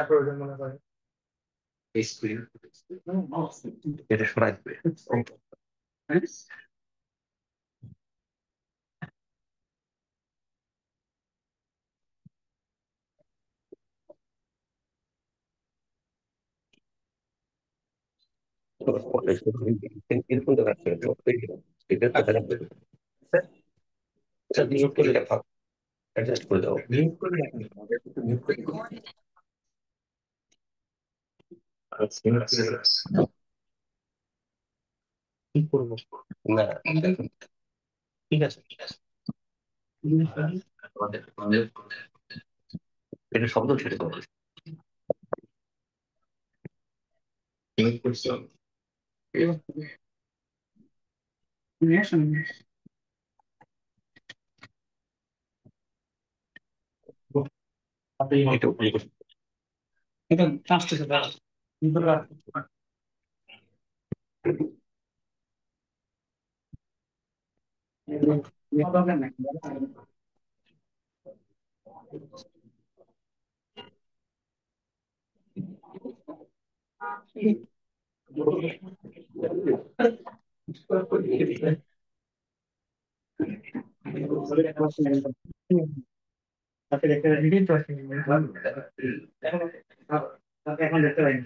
প্রয়োজন মনে করে এটা শোনায় দিবে। এরকম তো রাখতে হবে। এটা তো জানতে হবে। আচ্ছা, মিউট করে রাখো, অ্যাডজাস্ট করে দাও। মিউট করে রাখো, মিউট করে দাও। কি করবো? না, ঠিক আছে, ঠিক আছে। এটা শব্দ ছেড়ে দেবো। মিউট করছো? এটা উপরে করো। এটা টানতেছে দাঁড়া। ভিতরে রাখ। তাকে দেখতে পাইনি তো এখন দেখতে পাইনি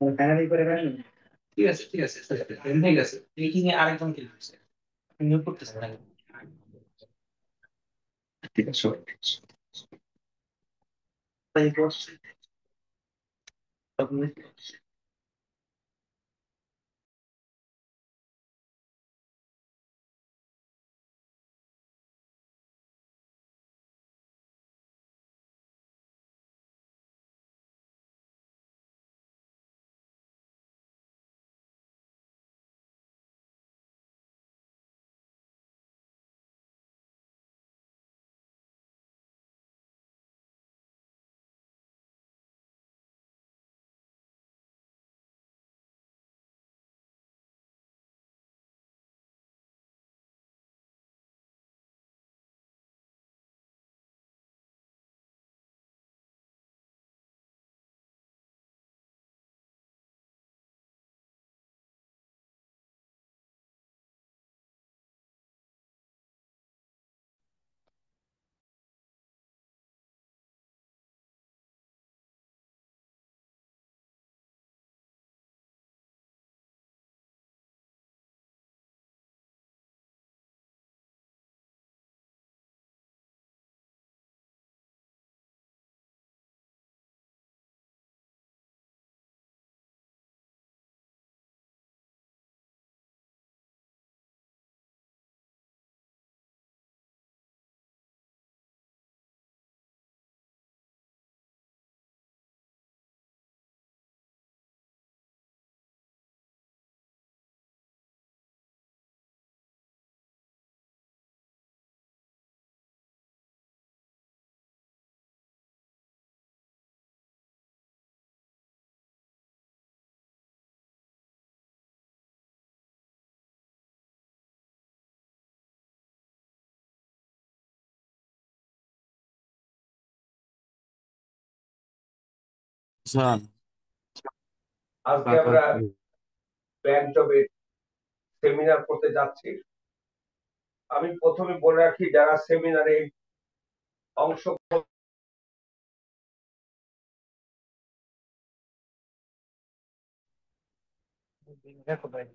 ফাইনালি করে পাইনি। ঠিক আছে, ঠিক আছে, ঠিক আছে। মিটিং এ আরেকজন কি করছে? নিয়োগ করতেছে না। ঠিক আছে। তাই বস। জান আজকে আমরা ব্যাংক জবের সেমিনার করতে যাচ্ছি। আমি প্রথমে বলে রাখি, যারা সেমিনারে অংশ দেখো ভাই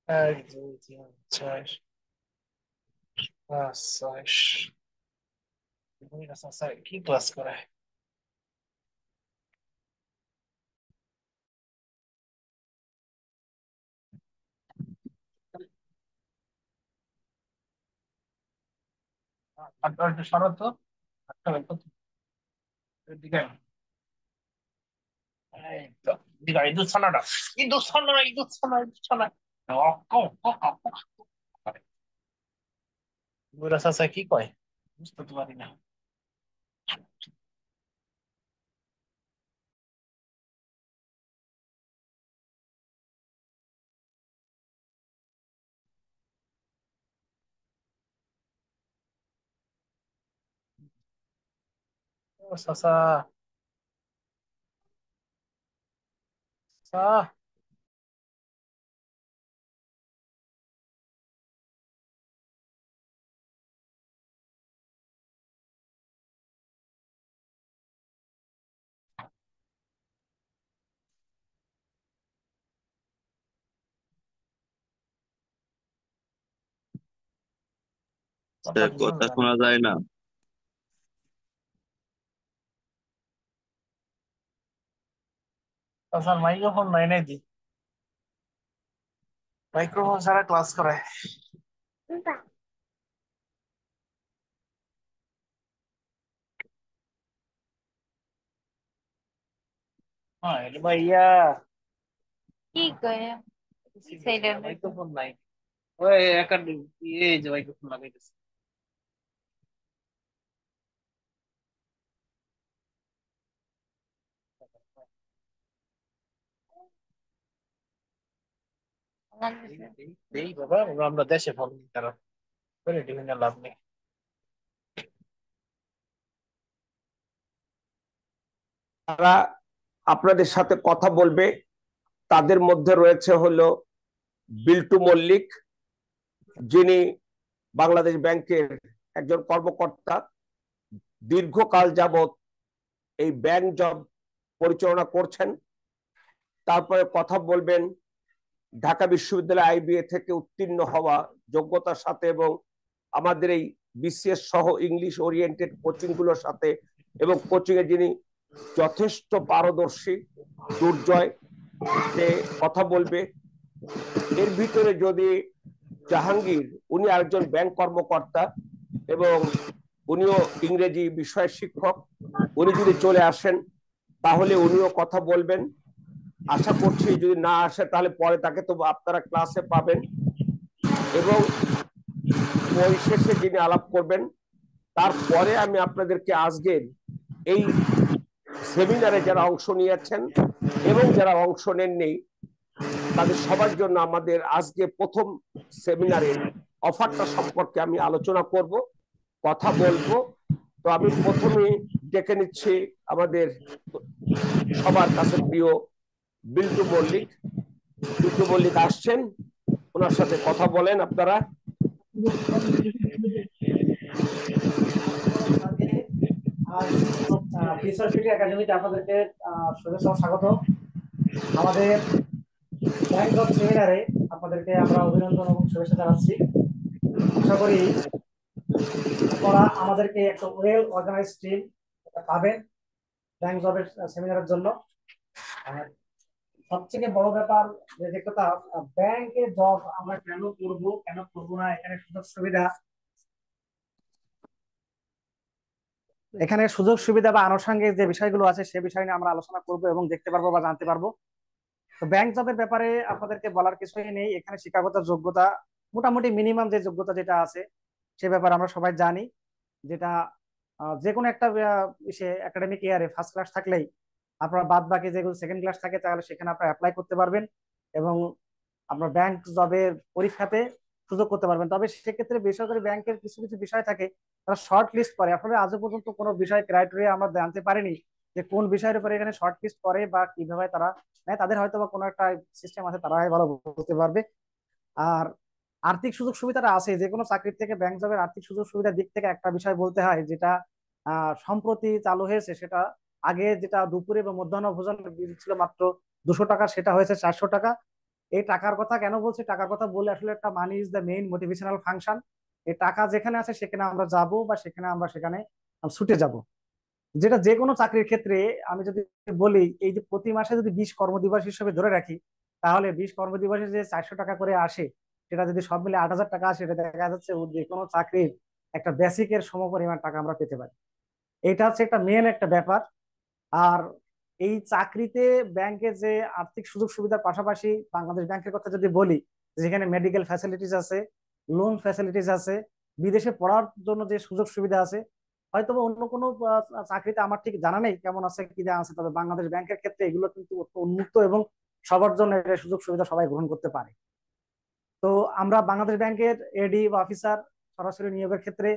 এক দুই তিন চার পাঁচ ছয় স্যার কি ক্লাস করায়? আপনার একটু সরো তো। আচ্ছা, এদিকে আয়। এই তো, এদিকে আয়, ইঁদুর ছানাটা, ইঁদুর ছানা, ইঁদুর ছানা, ইঁদুর ছানা। বুড়া চাচা কি কয় বুঝতে তো পারি না। ও চাচা, চাচা। কথা স্যার, তো শোনা কথা যায় না। শোনা যায় না। চাচার মাইক্রোফোন নাই নাই দি, মাইক্রোফোন ছাড়া ক্লাস করে। হ্যাঁ, এটা ভাইয়া কি করে সেইটা মাইক্রোফোন নাই। ওই একটা এই যে মাইক্রোফোন লাগাইতেছে। লাগতেছে। এই বাবা, আমরা দেশে ফোন কারণ বিভিন্ন লাভ নেই। তারা আপনাদের সাথে কথা বলবে, তাদের মধ্যে রয়েছে হলো বিল্টু মল্লিক, যিনি বাংলাদেশ ব্যাংকের একজন কর্মকর্তা, দীর্ঘকাল যাবৎ এই ব্যাংক জব পরিচালনা করছেন। তারপরে কথা বলবেন ঢাকা বিশ্ববিদ্যালয় আইবিএ থেকে উত্তীর্ণ হওয়া যোগ্যতার সাথে এবং আমাদের এই বিসিএস সহ ইংলিশ ওরিয়েন্টেড কোচিং গুলোর সাথে এবং কোচিং এ যিনি যথেষ্ট পারদর্শী দুর্জয়, সে কথা বলবে। এর ভিতরে যদি জাহাঙ্গীর, উনি আরেকজন ব্যাংক কর্মকর্তা এবং উনিও ইংরেজি বিষয়ের শিক্ষক, উনি যদি চলে আসেন তাহলে উনিও কথা বলবেন। আশা করছি যদি না আসে তাহলে পরে তাকে তো আপনারা ক্লাসে পাবেন। এবং পরিশেষে যিনি আলাপ করবেন, তারপরে আমি আপনাদেরকে আজকের এই সেমিনারে যারা অংশ নিয়েছেন এবং যারা অংশ নেননি তাদের সবার জন্য আমাদের আজকে প্রথম সেমিনারের অফারটা সম্পর্কে আমি আলোচনা করব, কথা বলবো। তো আমি প্রথমে ডেকে নিচ্ছি আমাদের সবার কাছে প্রিয় বিল্টু মল্লিক। বিল্টু মল্লিক আসছেন, ওনার সাথে কথা বলেন আপনারা। ফিউচার সিটি একাডেমিতে আপনাদেরকে শুভেচ্ছা ও স্বাগত। আমাদের ব্যাংক জব সেমিনারে আপনাদেরকে আমরা অভিনন্দন এবং শুভেচ্ছা জানাচ্ছি। আশা করি আপনারা আমাদেরকে একটা ওয়েল অর্গানাইজ টিম পাবেন ব্যাংক জবের সেমিনারের জন্য। আর সবথেকে বড় ব্যাপার যে কথা, ব্যাংকে জব আমরা কেন করবো না, এখানে সুযোগ সুবিধা বা আনুষঙ্গিক যে বিষয়গুলো আছে সে বিষয় নিয়ে আমরা আলোচনা করব এবং দেখতে পারবো বা জানতে পারবো। তো ব্যাংক জবের ব্যাপারে আপনাদেরকে বলার কিছুই নেই। এখানে শিক্ষাগত যোগ্যতা মোটামুটি মিনিমাম যে যোগ্যতা যেটা আছে সে ব্যাপারে আমরা সবাই জানি, যেটা যে কোনো একটা একাডেমিক ইয়ারে ফার্স্ট ক্লাস থাকলেই আপনারা বাদ বাকি যেগুলো সেকেন্ড ক্লাস থাকে তাহলে সেখানে আপনারা অ্যাপ্লাই করতে পারবেন এবং আপনার ব্যাংক জবের পরীক্ষাতে সুযোগ করতে পারবেন। তবে সেক্ষেত্রে বেসরকারি ব্যাংকের কিছু কিছু বিষয় থাকে, তারা শর্ট লিস্ট করে। আসলে আজও পর্যন্ত কোনো বিষয় ক্রাইটেরিয়া আমরা জানতে পারিনি যে কোন বিষয়ের উপরে এখানে শর্ট লিস্ট করে বা কিভাবে তারা নেয়। তাদের হয়তো বা কোনো একটা সিস্টেম আছে, তারাই ভালো বলতে পারবে। আর আর্থিক সুযোগ সুবিধাটা আছে যে কোনো চাকরির থেকে ব্যাংক জবের আর্থিক সুযোগ সুবিধার দিক থেকে একটা বিষয় বলতে হয় যেটা সম্প্রতি চালু হয়েছে। সেটা আগে যেটা দুপুরে বা মধ্যাহ্ন ভোজন ছিল মাত্র 200 টাকা, সেটা হয়েছে 400 টাকা। এই টাকার কথা কেন বলছি, টাকার কথা বলে আসলে একটা money is the main motivational function. এই টাকা যেখানে আছে সেখানে আমরা যাব বা সেখানে ছুটে যাব। যেটা যে কোনো চাকরির ক্ষেত্রে আমি যদি বলি, এই যে প্রতি মাসে যদি 20 কর্মদিবস হিসেবে ধরে রাখি, তাহলে 20 কর্মদিবসে যে 400 টাকা করে আসে, সেটা যদি সব মিলে 8,000 টাকা আসে, এটা দেখা যাচ্ছে যে কোনো চাকরির একটা বেসিকের সমপরিমাণ টাকা আমরা পেতে পারি। এটা হচ্ছে একটা মেন একটা ব্যাপার। আর এই চাকরিতে ব্যাংকে যে আর্থিক সুযোগ সুবিধার পাশাপাশি বাংলাদেশ ব্যাংকের কথা যদি বলি, যেখানে মেডিকেল ফ্যাসিলিটিস আছে, লোন ফ্যাসিলিটিস আছে, বিদেশে পড়ার জন্য যে সুযোগ সুবিধা আছে, হয়তো অন্য কোনো চাকরিতে আমার ঠিক জানা নেই কেমন আছে কি দেওয়া আছে, তবে বাংলাদেশ ব্যাংকের ক্ষেত্রে এগুলো কিন্তু উন্মুক্ত এবং সবার জন্য এর সুযোগ সুবিধা সবাই গ্রহণ করতে পারে। তো আমরা বাংলাদেশ ব্যাংকের এডি বা অফিসার সরাসরি নিয়োগের ক্ষেত্রে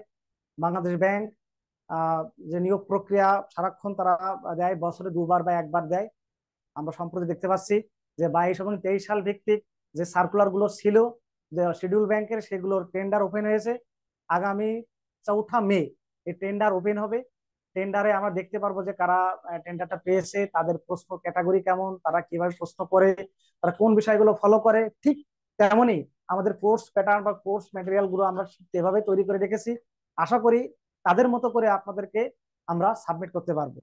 বাংলাদেশ ব্যাংক আহ, যে নিয়োগ প্রক্রিয়া সারাক্ষণ তারা দেয়, বছরে দুবার বা একবার দেয়। আমরা সম্প্রতি দেখতে পাচ্ছি যে 22 এবং 23 সাল ভিত্তিক যে সার্কুলার গুলো ছিল যে শিডিউল ব্যাংকের, সেগুলোর টেন্ডার ওপেন হয়েছে। আগামী 4 মে এই টেন্ডার ওপেন হবে। টেন্ডারে আমরা দেখতে পারবো যে কারা টেন্ডারটা পেয়েছে, তাদের প্রশ্ন ক্যাটাগরি কেমন, তারা কিভাবে প্রশ্ন করে, তারা কোন বিষয়গুলো ফলো করে। ঠিক তেমনি আমাদের কোর্স প্যাটার্ন বা কোর্স ম্যাটেরিয়াল গুলো আমরা এভাবে তৈরি করে রেখেছি। আশা করি তাদের মতো করে আপনাদেরকে আমরা সাবমিট করতে পারবো।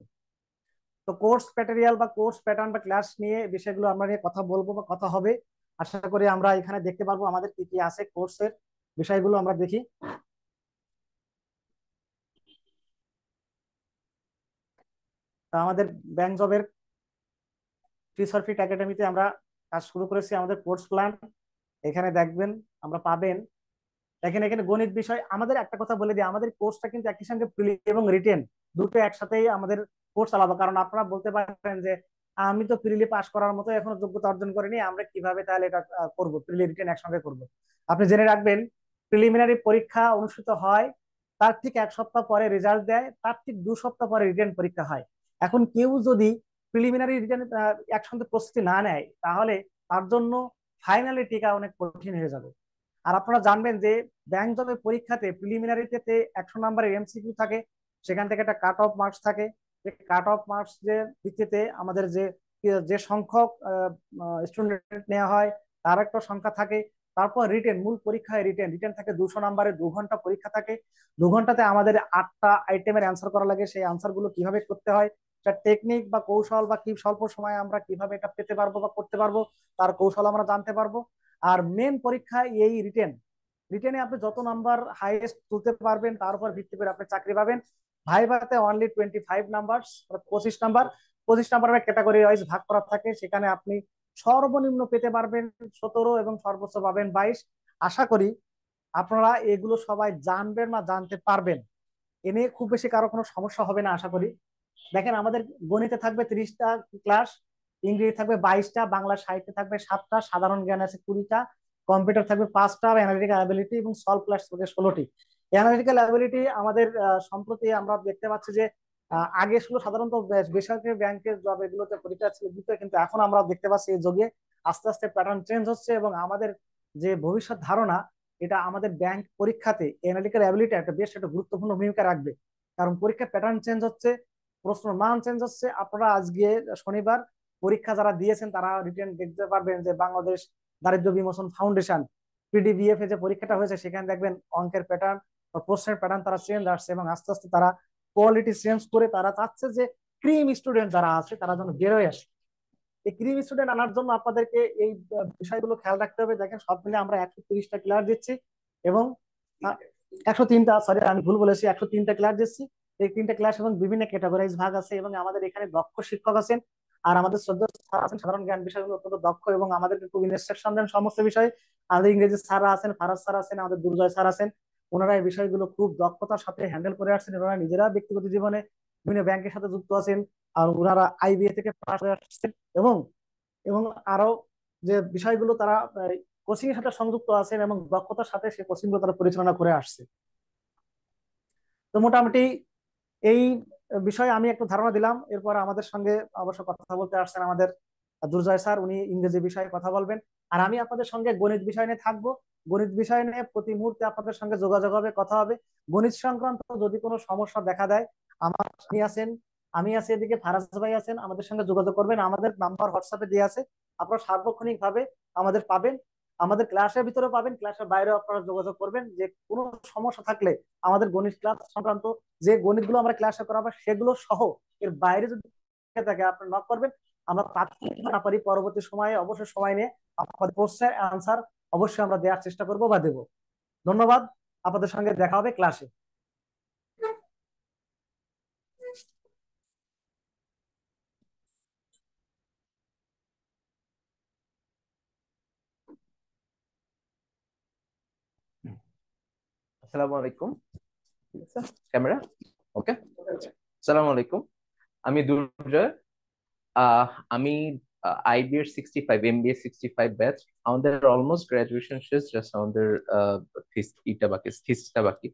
তো কোর্স ম্যাটেরিয়াল বা কোর্স প্যাটার্ন বা ক্লাস নিয়ে বিষয়গুলো আমরা নিয়ে কথা বলবো বা কথা হবে। আশা করি আমরা এখানে দেখতে পারবো আমাদের কি কি আছে কোর্সের বিষয়গুলো আমরা দেখি। তো আমাদের ব্যাংক জবের ফিউচার ফিট একাডেমিতে আমরা কাজ শুরু করেছি আমাদের কোর্স প্ল্যান। এখানে দেখবেন আমরা পাবেন, দেখেন এখানে গণিত বিষয়। আমাদের একটা কথা বলে দিই, আমাদের কোর্সটা কিন্তু একই সঙ্গে প্রিলি এবং রিটেন দুটো একসাথেই আমাদের কোর্স চালাবো। কারণ আপনারা বলতে পারেন যে আমি তো প্রিলি পাস করার মতো এখনো যোগ্যতা অর্জন করিনি, আমরা কিভাবে তাহলে এটা করব, প্রিলি রিটেন একসঙ্গে করব। আপনি জেনে রাখবেন, প্রিলিমিনারি পরীক্ষা অনুষ্ঠিত হয়, তার ঠিক 1 সপ্তাহ পরে রেজাল্ট দেয়, তার ঠিক 2 সপ্তাহ পরে রিটেন পরীক্ষা হয়। এখন কেউ যদি প্রিলিমিনারি রিটেন একসঙ্গে প্রস্তুতি না নেয়, তাহলে তার জন্য ফাইনালি টিকা অনেক কঠিন হয়ে যাবে। আর আপনারা জানবেন যে ব্যাংক জবের পরীক্ষাতে প্রিলিমিনারিতে 100 নম্বরের এমসিকিউ থাকে, সেখান থেকে একটা কাট অফ মার্কস থাকে। যে কাট অফ মার্কস যে ভিত্তিতে আমাদের যে যে সংখ্যক স্টুডেন্ট নেওয়া হয় তার একটা সংখ্যা থাকে। তারপর রিটেন, মূল পরীক্ষায় রিটেন রিটেন থাকে 200 নম্বরের, 2 ঘন্টা পরীক্ষা থাকে। 2 ঘন্টাতে আমাদের 8টা আইটেমের অ্যান্সার করা লাগে। সেই অ্যান্সার গুলো কিভাবে করতে হয়, তার টেকনিক বা কৌশল বা কি স্বল্প সময়ে আমরা কিভাবে এটা পেতে পারবো বা করতে পারবো, তার কৌশল আমরা জানতে পারবো। আর মেন পরীক্ষায় এই রিটেনে আপনি যত নাম্বার হাইয়েস্ট তুলতে পারবেন তার উপর ভিত্তি করে আপনি চাকরি পাবেন। ভাইভাতে only 25 number, 25 number, 25 number category wise ভাগ করা থাকে। সেখানে আপনি সর্বনিম্ন পেতে পারবেন 17 এবং সর্বোচ্চ পাবেন 22। আশা করি আপনারা এগুলো সবাই জানবেন বা জানতে পারবেন, এ নিয়ে খুব বেশি কারো কোনো সমস্যা হবে না আশা করি। দেখেন আমাদের গণিতে থাকবে 30টা ক্লাস, ইংরেজি থাকবে 22টা, বাংলা সাহিত্যে থাকবে 7টা, সাধারণ জ্ঞান আছে 20টা, কম্পিউটার থাকবে 5টা, অ্যানালিটিক্যাল অ্যাবিলিটি এবং সলভ ক্লাস থাকবে 16টি। অ্যানালিটিক্যাল অ্যাবিলিটি আমাদের সম্প্রতি আমরা দেখতে পাচ্ছি যে আগে ছিল সাধারণত বেসরকারি ব্যাংকের জব এগুলোতে পরীক্ষা ছিল দিতে, কিন্তু এখন আমরা দেখতে পাচ্ছি এই যুগে আস্তে আস্তে প্যাটার্ন চেঞ্জ হচ্ছে এবং আমাদের যে ভবিষ্যৎ ধারণা, এটা আমাদের ব্যাংক পরীক্ষাতে অ্যানালিটিক্যাল অ্যাবিলিটি একটা বেশ একটা গুরুত্বপূর্ণ ভূমিকা রাখবে। কারণ পরীক্ষার প্যাটার্ন চেঞ্জ হচ্ছে, প্রশ্ন মান চেঞ্জ হচ্ছে। আপনারা আজকে শনিবার পরীক্ষা যারা দিয়েছেন তারা রিটেন দেখতে পারবেন যে বাংলাদেশ দারিদ্র বিমোচন ফাউন্ডেশন পিডিবিএফ এ যে পরীক্ষাটা হয়েছে, সেখানে দেখবেন অঙ্কের প্যাটার্ন বা প্রশ্নের প্যাটার্ন তারা চেঞ্জ আসছে এবং আস্তে আস্তে তারা কোয়ালিটি চেঞ্জ করে তারা চাচ্ছে যে ক্রিম স্টুডেন্ট যারা আছে তারা যেন বেরোয় আসে। এই ক্রিম স্টুডেন্ট আনার জন্য আপনাদেরকে এই বিষয়গুলো খেয়াল রাখতে হবে। দেখেন সব মিলে আমরা 130টা ক্লাস দিচ্ছি এবং 103টা, সরি আমি ভুল বলেছি, 103টা ক্লাস দিচ্ছি। এই 3টা ক্লাস এবং বিভিন্ন ক্যাটাগরাইজ ভাগ আছে এবং আমাদের এখানে দক্ষ শিক্ষক আছেন। আর আমাদের শ্রদ্ধা স্যার আছেন সাধারণ জ্ঞান বিষয়গুলো অত্যন্ত দক্ষ এবং আমাদেরকে খুব ইনস্ট্রাকশন দেন সমস্ত বিষয়ে। আমাদের ইংরেজি স্যার আছেন, ফারাজ স্যার আছেন, আমাদের দুর্জয় স্যার আছেন। ওনারা এই বিষয়গুলো খুব দক্ষতার সাথে হ্যান্ডেল করে আসছেন। ওনারা নিজেরা ব্যক্তিগত জীবনে বিভিন্ন ব্যাংকের সাথে যুক্ত আছেন, আর ওনারা আইবিএ থেকে পাশ হয়ে আসছেন এবং এবং আরো যে বিষয়গুলো তারা কোচিং এর সাথে সংযুক্ত আছেন এবং দক্ষতার সাথে সেই কোচিং গুলো তারা পরিচালনা করে আসছে। তো মোটামুটি এই বিষয়ে আমি একটু ধারণা দিলাম। এরপর আমাদের সঙ্গে অবশ্য কথা বলতে আসছেন আমাদের দুর্জয় স্যার, উনি ইংরেজি বিষয়ে কথা বলবেন। আর আমি আপনাদের সঙ্গে গণিত বিষয় নিয়ে থাকবো। গণিত বিষয় নিয়ে প্রতি মুহূর্তে আপনাদের সঙ্গে যোগাযোগ হবে, কথা হবে। গণিত সংক্রান্ত যদি কোনো সমস্যা দেখা দেয়, আমার আপনি আছেন, আমি আছি, এদিকে ফারাজ ভাই আছেন, আমাদের সঙ্গে যোগাযোগ করবেন। আমাদের নাম্বার হোয়াটসঅ্যাপে দিয়ে আছে, আপনারা সার্বক্ষণিক ভাবে আমাদের পাবেন। আমাদের ক্লাসের ভিতরে পাবেন, ক্লাসের বাইরেও আপনারা যোগাযোগ করবেন। যে কোনো সমস্যা থাকলে আমাদের গণিত ক্লাস সংক্রান্ত যে গণিতগুলো আমরা ক্লাসে করাবো সেগুলো সহ এর বাইরে যদি থাকে আপনারা নক করবেন। আমরা তাৎক্ষণিক না পারি পরবর্তী সময়ে অবশ্যই সময় নিয়ে আপনাদের প্রশ্নের অ্যান্সার অবশ্যই আমরা দেওয়ার চেষ্টা করব বা দেব। ধন্যবাদ, আপনাদের সঙ্গে দেখা হবে ক্লাসে। আসসালামু আলাইকুম। ঠিক আছে, ক্যামেরা ওকে। আসসালামু আলাইকুম, আমি দুর্জয়। আহ আমি আইবি এর 65 এমবিএ 65 ব্যাচ। আমাদের অলমোস্ট গ্রাজুয়েশন শেষ, জাস্ট আমাদের থিসটা বাকি।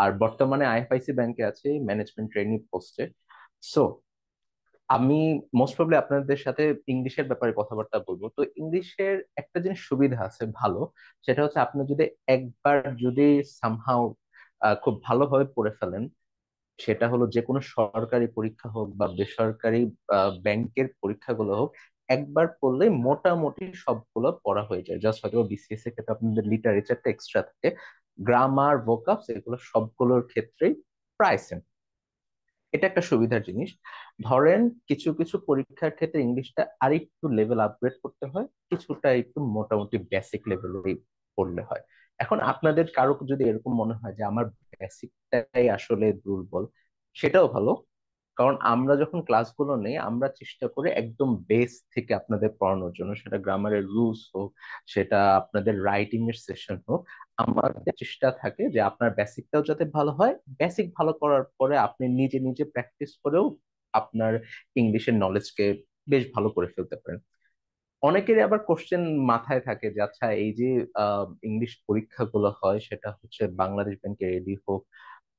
আর বর্তমানে আইএফআইসি ব্যাংকে আছে ম্যানেজমেন্ট ট্রেনিং পোস্টে। সো আমি মোস্ট প্রবলি আপনাদের সাথে ইংলিশের ব্যাপারে কথাবার্তা বলবো। তো ইংলিশের একটা জিনিস সুবিধা আছে ভালো, সেটা হচ্ছে আপনি যদি একবার যদি সামহাও খুব ভালোভাবে পড়ে ফেলেন, সেটা হলো যে কোনো সরকারি পরীক্ষা হোক বা বেসরকারি ব্যাংকের পরীক্ষাগুলো হোক, একবার পড়লে মোটামুটি সবগুলো পড়া হয়ে যায়। জাস্ট হয়তো বিসিএস এর ক্ষেত্রে আপনাদের লিটারেচারটা এক্সট্রা থাকে, গ্রামার ভোকাবস এগুলো সবগুলোর ক্ষেত্রেই প্রায় সেম। এটা একটা সুবিধার জিনিস। ধরেন কিছু কিছু পরীক্ষার ক্ষেত্রে ইংলিশটা আরেকটু লেভেল আপগ্রেড করতে হয়, কিছুটা একটু মোটামুটি বেসিক লেভেলেই পড়লে হয়। এখন আপনাদের কারো যদি এরকম মনে হয় যে আমার বেসিকটাই আসলে দুর্বল, সেটাও ভালো। কারণ আমরা যখন ক্লাসগুলো নেই আমরা চেষ্টা করি একদম বেস থেকে আপনাদের পড়ানোর জন্য, সেটা গ্রামারের রুলস হোক, সেটা আপনাদের রাইটিং এর সেশন হোক। আমাদের চেষ্টা থাকে যে আপনার বেসিকটাও যাতে ভালো হয়, বেসিক ভালো করার পরে আপনি নিজে নিজে প্র্যাকটিস করেও আপনার ইংলিশের নলেজকে বেশ ভালো করে ফেলতে পারেন। অনেকেরই আবার কোশ্চেন মাথায় থাকে যে আচ্ছা এই যে ইংলিশ পরীক্ষাগুলো হয় সেটা হচ্ছে বাংলাদেশ ব্যাংকের এডি হোক,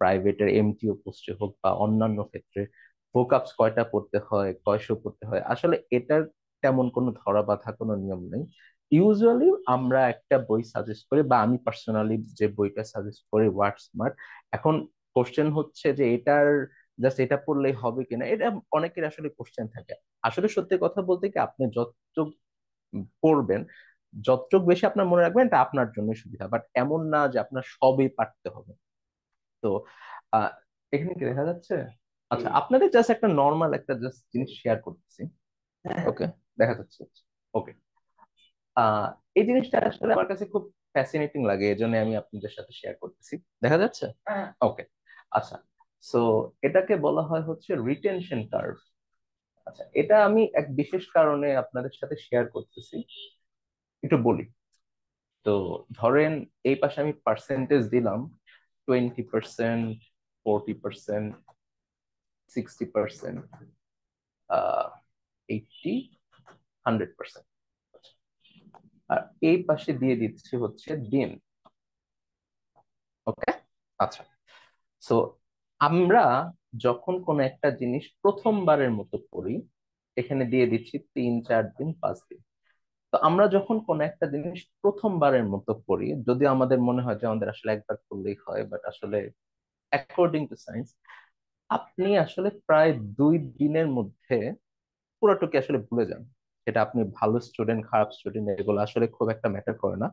প্রাইভেটের এমটিও পোস্টে হোক বা অন্যান্য ক্ষেত্রে ভোকাবস কয়টা পড়তে হয়, কয়শো পড়তে হয়, আসলে এটার তেমন কোনো ধরা বাঁধা কোনো নিয়ম নেই। ইউজুয়ালি আমরা একটা বই সাজেস্ট করি, বা আমি পার্সোনালি যে বইটা সাজেস্ট করি ওয়ার্ড স্মার্ট। এখন কোশ্চেন হচ্ছে যে এটার জাস্ট এটা পড়লেই হবে কিনা, এটা অনেকের আসলে কোশ্চেন থাকে। আসলে সত্যি কথা বলতে কি, আপনি যত পড়বেন, যতটুক বেশি আপনার মনে রাখবেন এটা আপনার জন্য সুবিধা, বাট এমন না যে আপনার সবই পারতে হবে। তো আহ এখানে কি দেখা যাচ্ছে? আচ্ছা, আপনাদের জাস্ট একটা নর্মাল একটা জাস্ট জিনিস শেয়ার করতেছি। ওকে, দেখা যাচ্ছে। ওকে, আহ এই জিনিসটা আসলে আমার কাছে খুব ফ্যাসিনেটিং লাগে, এই জন্য আমি আপনাদের সাথে শেয়ার করতেছি। দেখা যাচ্ছে? ওকে, আচ্ছা। সো এটাকে বলা হয় হচ্ছে রিটেনশন কার্ভ। আচ্ছা, এটা আমি এক বিশেষ কারণে আপনাদের সাথে শেয়ার করতেছি, একটু বলি। তো ধরেন এই পাশে আমি পার্সেন্টেজ দিলাম 20%, 40%, 60%, 80, 100%। আর এই পাশে দিয়ে দিচ্ছি হচ্ছে দিন। ওকে, আচ্ছা। সো আমরা যখন কোন একটা জিনিস প্রথমবারের মতো করি, এখানে দিয়ে দিচ্ছি 3, 4 দিন, 5 দিন। তো আমরা যখন কোন একটা জিনিস প্রথমবারের মতো করি, যদি আমাদের মনে হয় যে আমাদের আসলে একবার করলেই হয়, বাট আসলে অ্যাকর্ডিং টু সায়েন্স আপনি আসলে প্রায় 2 দিনের মধ্যে পুরোটুকু আসলে ভুলে যান। সেটা আপনি ভালো স্টুডেন্ট খারাপ স্টুডেন্ট এগুলো আসলে খুব একটা ম্যাটার করে না।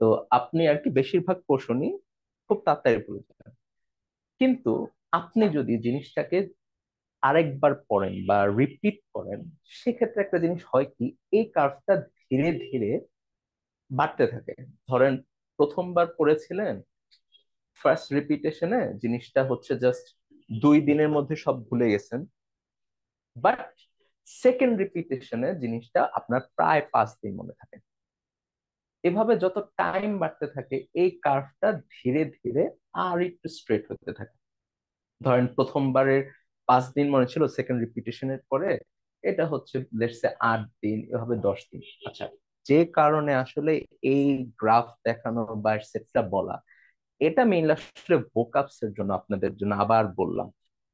তো আপনি আর কি বেশিরভাগ পোর্শনই খুব তাড়াতাড়ি ভুলে যান। কিন্তু আপনি যদি জিনিসটাকে আরেকবার পড়েন বা রিপিট করেন, সেক্ষেত্রে একটা জিনিস হয় কি, এই কার্ভটা ধীরে ধীরে বাড়তে থাকে। ধরেন প্রথমবার পড়েছিলেন, ফার্স্ট রিপিটেশনে জিনিসটা হচ্ছে জাস্ট 2 দিনের মধ্যে সব ভুলে গেছেন, বাট সেকেন্ড রিপিটেশনে জিনিসটা আপনার প্রায় 5 দিন মনে থাকে। এভাবে যত টাইম বাড়তে থাকে এই কার্ভটা ধীরে ধীরে আর একটু স্ট্রেট হতে থাকে। ধরেন প্রথমবারের 5 দিন মনে ছিল, সেকেন্ড রিপিটেশনের পরে এটা হচ্ছে লেটস সে 8 দিন, এভাবে 10 দিন। আচ্ছা, যে কারণে আসলে এই গ্রাফ দেখানো বা সেটটা বলা, এটা মেইনলি আসলে ভোকাবস এর জন্য, আপনাদের জন্য আবার বললাম।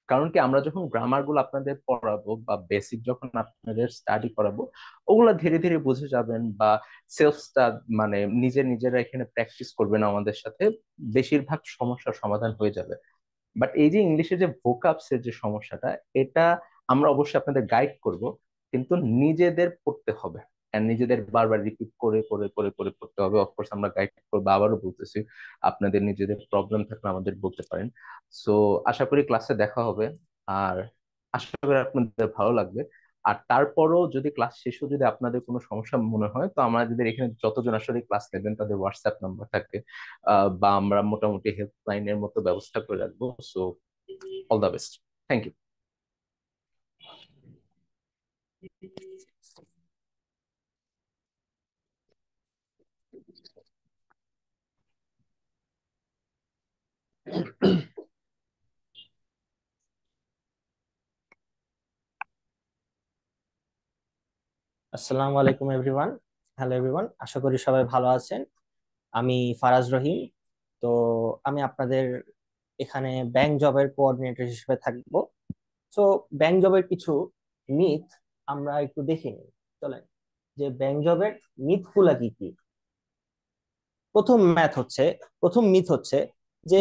কারণ কি, আমরা যখন গ্রামার গুলো আপনাদের পড়াবো বা বেসিক যখন আপনাদের স্টাডি করাবো, ওগুলা ধীরে ধীরে বুঝে যাবেন, বা সেলফ মানে নিজেরা এখানে প্র্যাকটিস করবেন আমাদের সাথে, বেশিরভাগ সমস্যার সমাধান হয়ে যাবে। বাট এই যে ইংলিশে যে ভোকাবস এর যে সমস্যাটা, এটা আমরা অবশ্যই আপনাদের গাইড করব, কিন্তু নিজেদের পড়তে হবে। আর নিজেদের বারবার রিপিট করে করে করে করে পড়তে হবে। অফকোর্স আমরা গাইড করবো, আবারও বলতেছি, আপনাদের নিজেদের প্রবলেম থাকলে আমাদের বলতে পারেন। সো আশা করি ক্লাসে দেখা হবে, আর আশা করি আপনাদের ভালো লাগবে। আর তারপরও যদি ক্লাস শেষেও যদি আপনাদের কোনো সমস্যা মনে হয়, তো আমাদের এখানে যতজন আসলে ক্লাস নেবেন তাদের হোয়াটসঅ্যাপ নাম্বার থাকে, বা আমরা মোটামুটি হেল্পলাইনের মতো ব্যবস্থা করে রাখবো। So all the best. Thank you. আসসালামু আলাইকুম এভরিওয়ান। হ্যালো এভরিওয়ান, আশা করি সবাই ভালো আছেন। আমি ফারাজ রহিম। তো আমি আপনাদের এখানে ব্যাংক জবের কোঅর্ডিনেটর হিসেবে থাকবো। তো ব্যাংক জবের কিছু মিথ আমরা একটু দেখে নিই। চলেন, যে ব্যাংক জবের মিথ গুলা কি কি। প্রথম ম্যাথ হচ্ছে, প্রথম মিথ হচ্ছে যে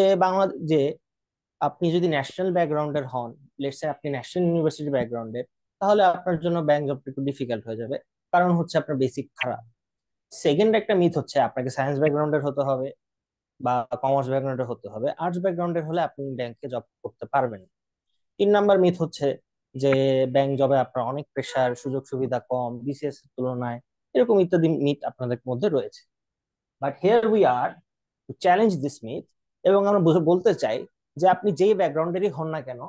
যে আপনি যদি ন্যাশনাল ব্যাকগ্রাউন্ডের হন, লেটস সে আপনি ন্যাশনাল ইউনিভার্সিটি ব্যাকগ্রাউন্ডের, তাহলে আপনার জন্য ব্যাংক জবটা একটু ডিফিকাল্ট হয়ে যাবে, কারণ হচ্ছে আপনার বেসিক খারাপ। সেকেন্ড একটা মিথ হচ্ছে আপনাকে সায়েন্স ব্যাকগ্রাউন্ডের হতে হবে বা কমার্স ব্যাকগ্রাউন্ডের হতে হবে, আর্টস ব্যাকগ্রাউন্ডের হলে আপনি ব্যাংকে জব করতে পারবেন। 3 নাম্বার মিথ হচ্ছে যে ব্যাংক জবে আপনার অনেক প্রেশার, সুযোগ সুবিধা কম বিসিএস এর তুলনায়, এরকম ইত্যাদি মিথ আপনাদের মধ্যে রয়েছে। But here we are two challenge this myth, এবং আমরা বলতে চাই যে আপনি যেই ব্যাকগ্রাউন্ডেরই হন না কেন,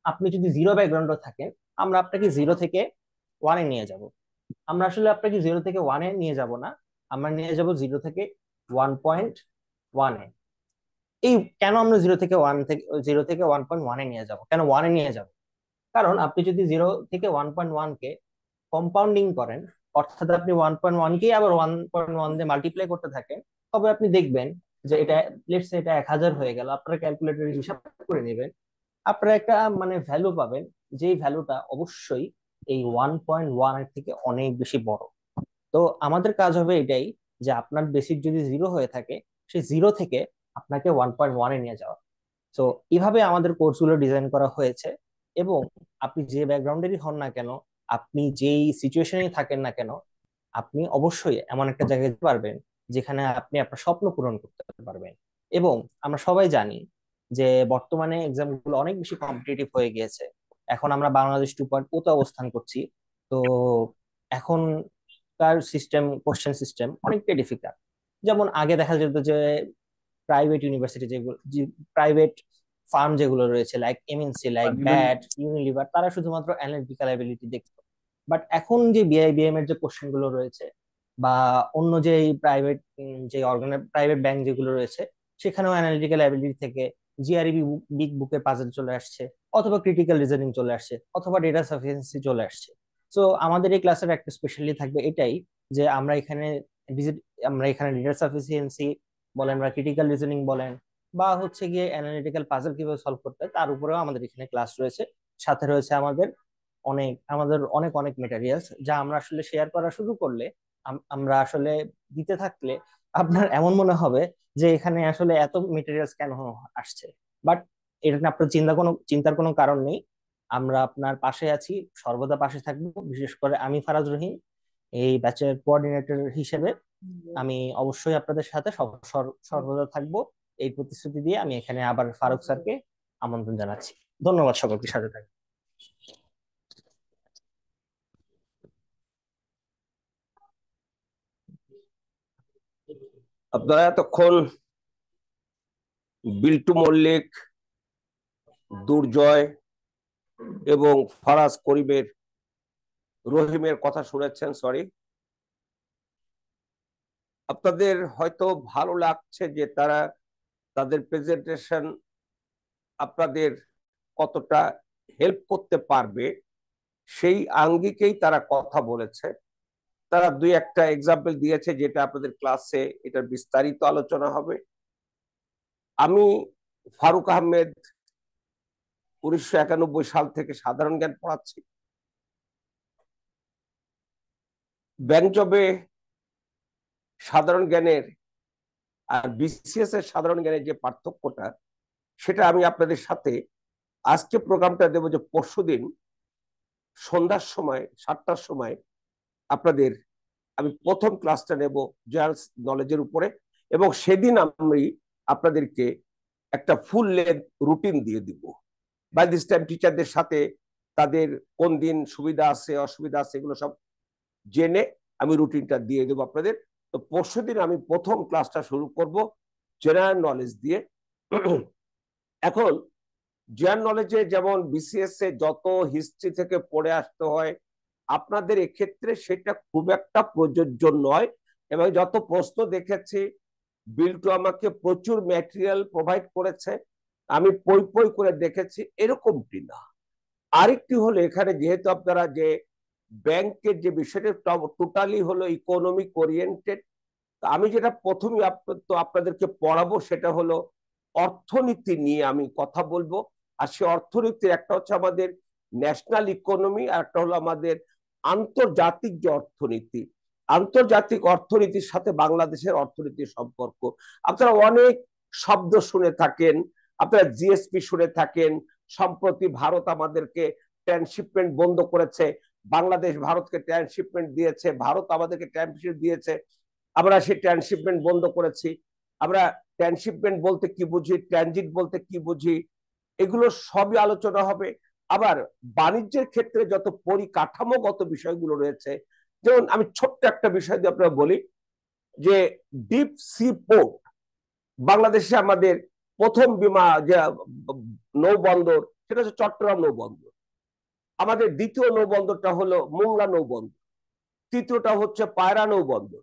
আপনি যদি জিরো ব্যাকগ্রাউন্ডে থাকেন, আমরা আপনাকে 0 থেকে 1-এ নিয়ে যাব। আমরা আসলে আপনাকে 0 থেকে 1-এ নিয়ে যাব না, আমরা নিয়ে যাব 0 থেকে 1.1-এ। এই কেন আমরা 0 থেকে 1 নিয়ে যাব, কেন 1-এ নিয়ে যাব? কারণ আপনি যদি 0 থেকে 1.1-কে কম্পাউন্ডিং করেন, অর্থাৎ আপনি 1.1-কে আবার 1.1 দিয়ে মাল্টিপ্লাই করতে থাকেন, তবে আপনি দেখবেন যে এটা, লেটস সে এটা 1000 হয়ে গেল। আপনারা ক্যালকুলেটরে হিসাব করে নেবেন, আপনারা একটা মানে ভ্যালু পাবেন, যেই ভ্যালুটা অবশ্যই এই 1.1 এর থেকে অনেক বেশি বড়। তো আমাদের কাজ হবে এটাই, যে আপনার বেসিক যদি 0 হয়ে থাকে, সেই 0 থেকে আপনাকে 1.1-এ নিয়ে যাওয়া। তো এইভাবে আমাদের কোর্সগুলো ডিজাইন করা হয়েছে। এবং আপনি যে ব্যাকগ্রাউন্ডেরই হন না কেন, আপনি যেই সিচুয়েশনেই থাকেন না কেন, আপনি অবশ্যই এমন একটা জায়গায় যেতে পারবেন যেখানে আপনি আপনার স্বপ্ন পূরণ করতে পারবেন। এবং আমরা সবাই জানি যে বর্তমানে এক্সাম গুলো অনেক বেশি কম্পিটিটিভ হয়ে গিয়েছে। এখন আমরা বাংলাদেশ 2.0 তে অবস্থান করছি। তো এখনকার সিস্টেম, কোশ্চেন সিস্টেম অনেকটাই ডিফিকাল্ট। যেমন আগে দেখা যেত যে প্রাইভেট ইউনিভার্সিটি যেগুলো, প্রাইভেট ফার্ম যেগুলো রয়েছে, like MNC, like bat, Unilever, তারা শুধুমাত্র অ্যানালিটিক্যাল অ্যাবিলিটি দেখতো। বাট এখন যে বিআইবিএম এর যে কোশ্চেন গুলো রয়েছে, বা অন্য যে প্রাইভেট, যে প্রাইভেট ব্যাংক যেগুলো রয়েছে, সেখানেও অ্যানালিটিক্যাল অ্যাবিলিটি থেকে জিআরই বিগ বুকের পাজল চলে আসছে, অথবা ক্রিটিক্যাল রিজনিং চলে আসছে, অথবা ডেটা সাফিসিয়েন্সি চলে আসছে। তো আমাদের এই ক্লাসের একটা স্পেশালি থাকবে এটাই, যে আমরা এখানে ডেটা সাফিসিয়েন্সি বলেন বা ক্রিটিক্যাল রিজনিং বলেন, বা হচ্ছে গিয়ে অ্যানালিটিক্যাল পাজল কিভাবে সলভ করতে হয়, তার উপরেও আমাদের এখানে ক্লাস রয়েছে। সাথে রয়েছে আমাদের অনেক অনেক মেটেরিয়ালস, যা আমরা আসলে শেয়ার করা শুরু করলে, আমরা আসলে দিতে থাকলে আপনার এমন মনে হবে যে এখানে আসলে এত মেটেরিয়ালস কেন আসছে। বাট এটা নিয়ে আপনার চিন্তার কোনো কারণ নেই। আমরা আপনার পাশে আছি, সর্বদা পাশে থাকবো। বিশেষ করে আমি ফারাজ রহিম, এই ব্যাচের কোঅর্ডিনেটর হিসেবে আমি অবশ্যই আপনাদের সাথে সর্বদা থাকবো। এই প্রতিশ্রুতি দিয়ে আমি এখানে আবার ফারুক স্যারকে আমন্ত্রণ জানাচ্ছি। ধন্যবাদ সকলকে, সাথে থাকবেন। আপনারা এতক্ষণ বিল্টু মল্লিক, দুর্জয় এবং ফারাজ রহিমের কথা শুনেছেন। সরি, আপনাদের হয়তো ভালো লাগছে যে তাদের প্রেজেন্টেশন আপনাদের কতটা হেল্প করতে পারবে, সেই আঙ্গিকেই তারা কথা বলেছে। তারা 2-1টা এক্সাম্পল দিয়েছে, যেটা আপনাদের ক্লাসে এটার বিস্তারিত আলোচনা হবে। আমি ফারুক আহমেদ 1991 সাল থেকে সাধারণ জ্ঞান পড়াচ্ছি। ব্যাংক জবে সাধারণ জ্ঞানের আর বিসিএস এর সাধারণ জ্ঞানের যে পার্থক্যটা, সেটা আমি আপনাদের সাথে আজকে প্রোগ্রামটা দেবো যে পরশুদিন সন্ধ্যার সময় 7টার সময় আপনাদের আমি প্রথম ক্লাসটা নেব জেনারেল নলেজের উপরে, এবং সেদিন আমি আপনাদেরকে একটা ফুল লেন্থ রুটিন দিয়ে দিব। বাই দিস টাইম টিচারদের সাথে তাদের কোন দিন সুবিধা আছে অসুবিধা আছে এগুলো সব জেনে আমি রুটিনটা দিয়ে দেবো আপনাদের। তো পরশুদিন আমি প্রথম ক্লাসটা শুরু করব জেনারেল নলেজ দিয়ে। এখন জেনারেল নলেজে যেমন বিসিএস এ যত হিস্ট্রি থেকে পড়ে আসতে হয়, আপনাদের এক্ষেত্রে সেটা খুব একটা প্রযোজ্য নয়। এবং যত প্রশ্ন দেখেছি বিল্টু আমাকে প্রচুর ম্যাটেরিয়াল প্রোভাইড করেছে, আমি পই পই করে দেখেছি, এরকমটি না। আরেকটি হলো এখানে যেহেতু আপনারা যে ব্যাংকের যে বিষয়টা টোটালি হলো ইকোনমিক ওরিয়েন্টেড, আমি যেটা প্রথমে আপনাদেরকে পড়াবো সেটা হলো অর্থনীতি নিয়ে আমি কথা বলবো। আর সে অর্থনীতির একটা হচ্ছে আমাদের ন্যাশনাল ইকোনমি, আর একটা হলো আমাদের আন্তর্জাতিক যে অর্থনীতি। আন্তর্জাতিক অর্থনীতির সাথে বাংলাদেশের অর্থনীতির সম্পর্ক আপনারা অনেক শব্দ শুনে থাকেন, আপনারা জিএসপি শুনে থাকেন। সম্প্রতি ভারত আমাদেরকে ট্রান্সশিপমেন্ট বন্ধ করেছে, বাংলাদেশ ভারতকে ট্রান্সশিপমেন্ট দিয়েছে, ভারত আমাদেরকে ট্রান্সশিপমেন্ট দিয়েছে, আমরা সেই ট্রান্সশিপমেন্ট বন্ধ করেছি। আমরা ট্রান্সশিপমেন্ট বলতে কি বুঝি, ট্রানজিট বলতে কি বুঝি, এগুলো সবই আলোচনা হবে। আবার বাণিজ্যের ক্ষেত্রে যত পরিকাঠামোগত বিষয়গুলো রয়েছে, যেমন আমি ছোট্ট একটা বিষয় দিয়ে আপনারা বলি যে ডিপ সি পোর্ট, বাংলাদেশে আমাদের প্রথম বিমা যে নৌবন্দর সেটা হচ্ছে চট্টগ্রাম নৌবন্দর, আমাদের দ্বিতীয় নৌবন্দরটা হলো মোংলা নৌবন্দর, তৃতীয়টা হচ্ছে পায়রা নৌবন্দর,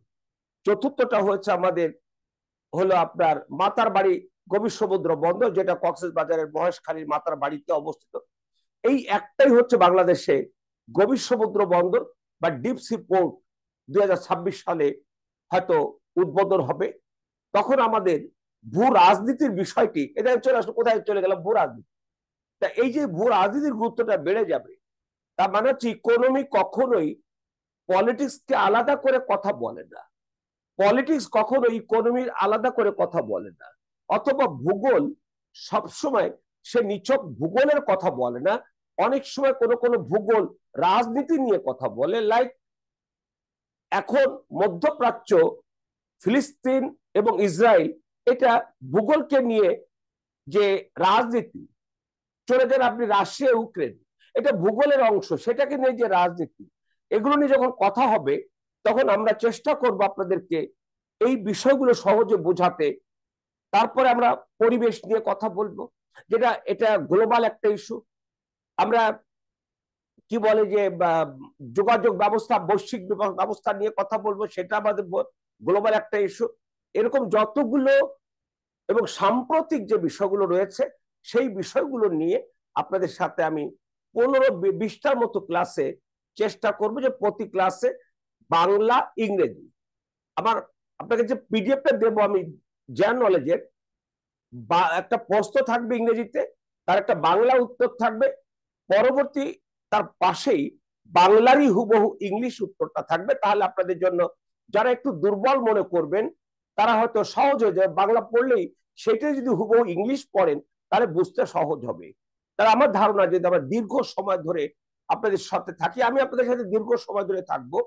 চতুর্থটা হচ্ছে আমাদের হলো আপনার মাতারবাড়ি গভীর সমুদ্র বন্দর, যেটা কক্সবাজারের মহেশখালীর মাতারবাড়িতে অবস্থিত। এই একটাই হচ্ছে বাংলাদেশে গভীর সমুদ্র বন্দর বা ডিপ সি পোর্ট 2026 সালে হয়তো উদ্বোধন হবে। তখন আমাদের ভূ রাজনীতির বিষয়টি, এটা চলে আসলে কোথায় চলে গেলাম, ভূ রাজনীতি। তা এই যে ভূ রাজনীতির গুরুত্বটা বেড়ে যাবে, তার মানে হচ্ছে ইকোনমি কখনোই পলিটিক্সকে আলাদা করে কথা বলে না, পলিটিক্স কখনো ইকোনমির আলাদা করে কথা বলে না, অথবা ভূগোল সবসময় সে নিছক ভূগোলের কথা বলে না, অনেক সময় কোনো কোনো ভূগোল রাজনীতি নিয়ে কথা বলে। লাইক এখন মধ্যপ্রাচ্য, ফিলিস্তিন এবং ইসরায়েল, এটা ভূগোলকে নিয়ে যে রাজনীতি, চলে যান আপনি রাশিয়া ইউক্রেন, এটা ভূগোলের অংশ, সেটাকে নিয়ে যে রাজনীতি, এগুলো নিয়ে যখন কথা হবে তখন আমরা চেষ্টা করব আপনাদেরকে এই বিষয়গুলো সহজে বোঝাতে। তারপরে আমরা পরিবেশ নিয়ে কথা বলবো, যেটা এটা গ্লোবাল একটা ইস্যু। আমরা কি বলে যে যোগাযোগ ব্যবস্থা, বৈশ্বিক ব্যবস্থা নিয়ে কথা বলবো, সেটা আমাদের গ্লোবাল একটা ইস্যু। এরকম যতগুলো এবং সাম্প্রতিক যে বিষয়গুলো রয়েছে সেই বিষয়গুলো নিয়ে আপনাদের সাথে আমি 15-20টার মতো ক্লাসে চেষ্টা করবো যে প্রতি ক্লাসে বাংলা ইংরেজি আমার আপনাকে যে পিডিএফটা দেবো আমি জেনারেল নলেজের, একটা প্রশ্ন থাকবে ইংরেজিতে, তার একটা বাংলা উত্তর থাকবে, পরবর্তী তার পাশেই বাংলারই হুবহু ইংলিশ উত্তরটা থাকবে। তাহলে আপনাদের জন্য যারা একটু দুর্বল মনে করবেন তারা হয়তো সহজ হয়ে যাবে, বাংলা পড়লেই সেটাই যদি হুবহু ইংলিশ পড়েন তাহলে বুঝতে সহজ হবে। তাহলে আমার ধারণা যদি আমরা দীর্ঘ সময় ধরে আপনাদের সাথে থাকি, আমি আপনাদের সাথে দীর্ঘ সময় ধরে থাকবো,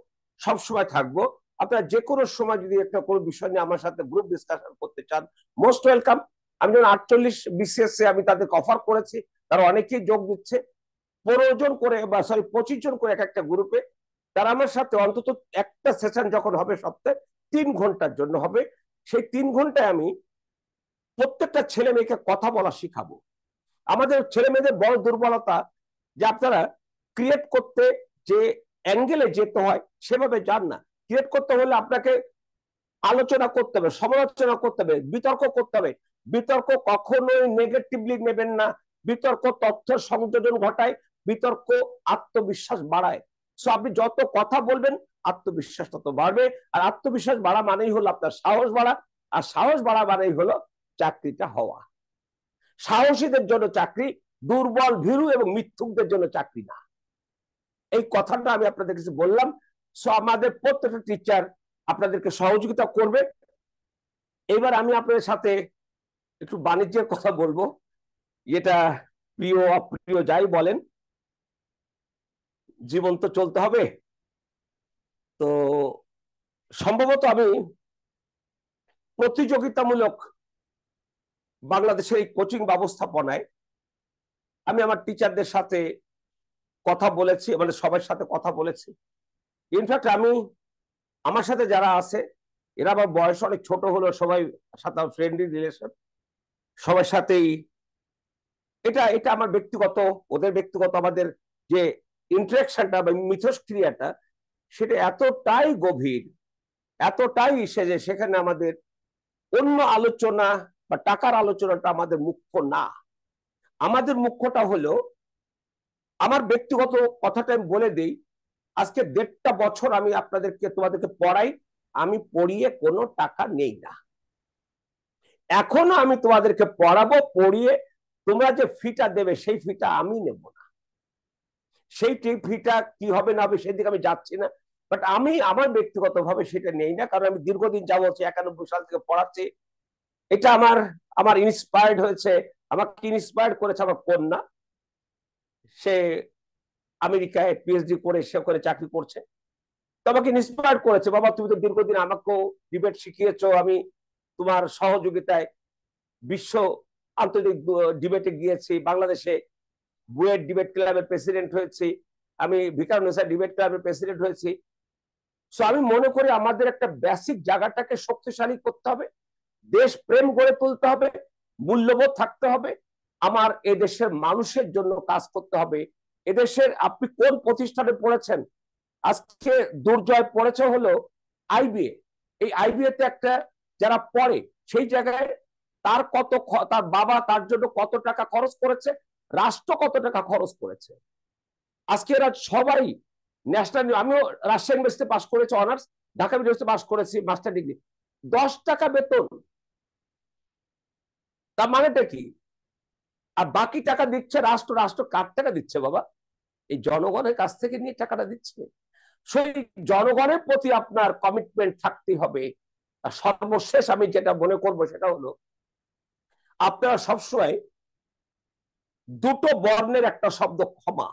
সবসময় থাকবো। আপনারা যে কোনো সময় যদি একটা কোনো বিষয় নিয়ে আমার সাথে গ্রুপ ডিসকাশন করতে চান, মোস্ট ওয়েলকাম। আমি যখন 48 BCS আমি তাদেরকে অফার করেছি, তারা অনেকেই যোগ দিচ্ছে, 15 জন করে বা 25 জন করে এক একটা গ্রুপে। তারা আমার সাথে অন্তত একটা সেশন যখন হবে সপ্তাহে 3 ঘন্টার জন্য হবে, সেই 3 ঘন্টায় আমি প্রত্যেকটা ছেলে মেয়েকে কথা বলা শিখাবো। আমাদের ছেলে মেয়েদের বড় দুর্বলতা যে আপনারা ক্রিয়েট করতে যে অ্যাঙ্গেলে যেতে হয় সেভাবে যান না। ক্রিয়েট করতে হলে আপনাকে আলোচনা করতে হবে, সমালোচনা করতে হবে, বিতর্ক করতে হবে। বিতর্ক কখনোই নেগেটিভলি নেবেন না, বিতর্ক তথ্য সংযোজন ঘটায়, বিতর্ক আত্মবিশ্বাস বাড়ায়। সো আপনি যত কথা বলবেন আত্মবিশ্বাস তত বাড়বে, আর আত্মবিশ্বাস বাড়া মানেই হলো আপনার সাহস বাড়া, আর সাহস বাড়া মানেই হলো চাকরিটা হওয়া। সাহসীদের জন্য চাকরি, দুর্বল ভীরু এবং মিথ্যুকদের জন্য চাকরি না। এই কথাটা আমি আপনাদের কাছে বললাম। সো আমাদের প্রত্যেকটা টিচার আপনাদেরকে সহযোগিতা করবে। এবার আমি আপনাদের সাথে একটু বাণিজ্যের কথা বলবো, এটা প্রিয় অপ্রিয় যাই বলেন, জীবন তো চলতে হবে। তো সম্ভবত আমি প্রতিযোগিতামূলক বাংলাদেশের এই কোচিং ব্যবস্থাপনায় আমি আমার টিচারদের সাথে কথা বলেছি, মানে সবার সাথে কথা বলেছি। ইনফ্যাক্ট আমি আমার সাথে যারা আছে এরা আমার বয়স অনেক ছোট হলো, সবাই সাথে ফ্রেন্ডলি রিলেশন, সবার সাথেই এটা এটা আমার ব্যক্তিগত, ওদের ব্যক্তিগত, আমাদের যে ইন্টারাকশনটা বা মিথস্ক্রিয়াটা সেটা এতটাই গভীর, এতটাই যে সেখানে আমাদের অন্য আলোচনা বা টাকার আলোচনাটা আমাদের মুখ্য না। আমাদের মুখ্যটা হলো, আমার ব্যক্তিগত কথাটা আমি বলে দিই, আজকে 1.5 বছর আমি তোমাদেরকে পড়াই, আমি পড়িয়ে কোনো টাকা নেই না। এখনো আমি তোমাদেরকে পড়াবো, পড়িয়ে তোমরা যে ফিটা দেবে সেই ফিটা আমি নেব না। সেই ফিটা কি হবে না হবে সেদিকে আমি যাচ্ছি না, বাট আমি আমার ব্যক্তিগতভাবে সেটা নেই না, কারণ আমি দীর্ঘদিন যাবত 91 সাল থেকে পড়াচ্ছি। এটা আমার ইন্সপায়ার্ড হয়েছে, আমাকে ইন্সপায়ার্ড করেছে আমার কন্যা। সে আমেরিকায় পিএইচডি করে সে করে চাকরি করছে, তো আমাকে ইন্সপায়ার করেছে, বাবা তুমি তো দীর্ঘদিন আমাকেও ডিবেট শিখিয়েছো, আমি তোমার সহযোগিতায় বিশ্ব আন্তর্জাতিক ডিবেটে গিয়েছি, বাংলাদেশে বুয়েট ডিবেট ক্লাবের প্রেসিডেন্ট হয়েছি, আমি ভিকারুননিসা ডিবেট ক্লাবের প্রেসিডেন্ট হয়েছি। সো আমি মনে করি আমাদের একটা বেসিক জায়গাটাকে শক্তিশালী করতে হবে, দেশ প্রেম গড়ে তুলতে হবে, মূল্যবোধ থাকতে হবে, আমার এদেশের মানুষের জন্য কাজ করতে হবে। এদেশের আপনি কোন প্রতিষ্ঠানে পড়েছেন? আজকে দুর্জয় পড়েছে হলো আইবিএ। এই আইবিএ তে একটা যারা পড়ে সেই জায়গায় তার বাবা তার জন্য কত টাকা খরচ করেছে, রাষ্ট্র কত টাকা খরচ করেছে। আজকে এরা সবাই ন্যাশনাল, আমিও রাজশাহী ইউনিভার্সিটি পাস করেছি অনার্স, ঢাকা ইউনিভার্সিটি পাস করেছি মাস্টার ডিগ্রি, 10 টাকা বেতন। তার মানেটা কি? আর বাকি টাকা দিচ্ছে রাষ্ট্র। রাষ্ট্র কার টাকা দিচ্ছে বাবা? এই জনগণের কাছ থেকে নিয়ে টাকাটা দিচ্ছে। সেই জনগণের প্রতি আপনার কমিটমেন্ট থাকতে হবে। আর সর্বশেষ আমি যেটা মনে করবো সেটা হলো, আপনারা সবসময় দুটো বর্ণের একটা শব্দ ক্ষমা।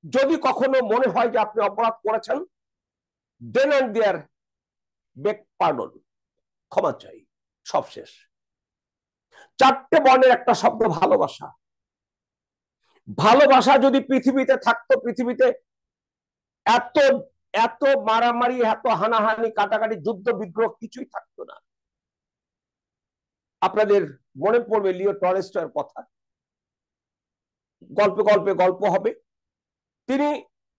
যদি কখনো মনে হয় যে আপনি অপরাধ করেছেন, দেন এন্ড দেয়ার বেক পার্ডন, ক্ষমা চাই, সব শেষ। 4টে বর্ণের একটা শব্দ ভালোবাসা। ভালোবাসা যদি পৃথিবীতে থাকতো, পৃথিবীতে এত এত মারামারি, এত হানাহানি, কাটাকাটি, যুদ্ধ বিগ্রহ কিছুই থাকতো না। আপনাদের মনে পড়বে লিও টলস্টয়ের কথা, গল্পে গল্পে গল্প হবে। তিনি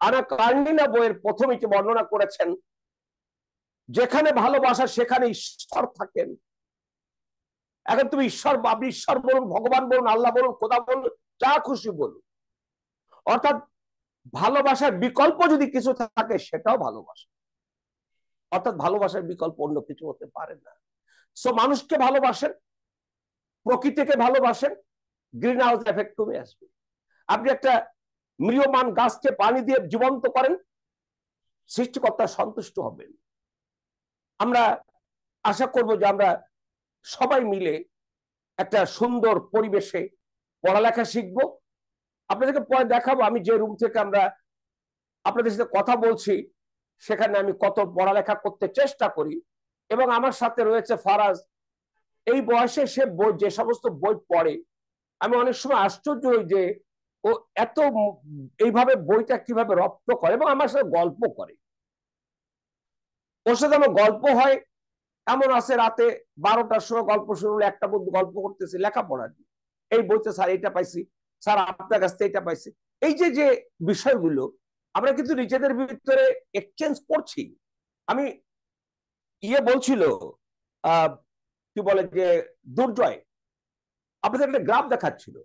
আনা কার্নিনা বইয়ের প্রথমে বর্ণনা করেছেন, যেখানে ভালোবাসা সেখানে ঈশ্বর থাকেন। এখন তুমি আপনি ঈশ্বর বলুন, ভগবান বলুন, আল্লাহ বলুন, খোদা বলুন, যা খুশি বলুন, অর্থাৎ ভালোবাসার বিকল্প যদি কিছু থাকে সেটাও ভালোবাসা, অর্থাৎ ভালোবাসার বিকল্প অন্য কিছু হতে পারে না। সো মানুষকে ভালোবাসেন, প্রকৃতিকে ভালোবাসেন, গ্রিন হাউস এফেক্ট কমে আসবে। আপনি একটা ম্রিয়মান গাছকে পানি দিয়ে জীবন্ত করেন, সৃষ্টিকর্তা সন্তুষ্ট হবেন। আমরা আশা করব যে আমরা সবাই মিলে একটা সুন্দর পরিবেশে পড়ালেখা শিখবো। আপনাদেরকে পরে দেখাবো আমি যে রুম থেকে আমরা আপনাদের সাথে কথা বলছি, সেখানে আমি কত পড়ালেখা করতে চেষ্টা করি। এবং আমার সাথে রয়েছে ফারাজ। এই বয়সে সে বই, যে সমস্ত বই পড়ে, আমি অনেক সময় আশ্চর্য হই যে ও এত এইভাবে বইটা কিভাবে রপ্ত করে, এবং আমার সাথে গল্প করে। ওর সাথে আমার গল্প হয়, এমন আছে রাতে 12টার সময় গল্প শুরু হলো, 1টা পর্যন্ত গল্প করতেছি লেখাপড়া নিয়ে। এই বইতে স্যার এটা পাইছি, স্যার আপনার কাছ থেকে এটা পাইছি। এই যে যে বিষয়গুলো আমরা কিন্তু নিজেদের ভিতরে এক্সচেঞ্জ করছি। আমি বলছিল কি বলে যে দুর্জয় আপনাদের একটা গ্রাফ দেখাচ্ছিল,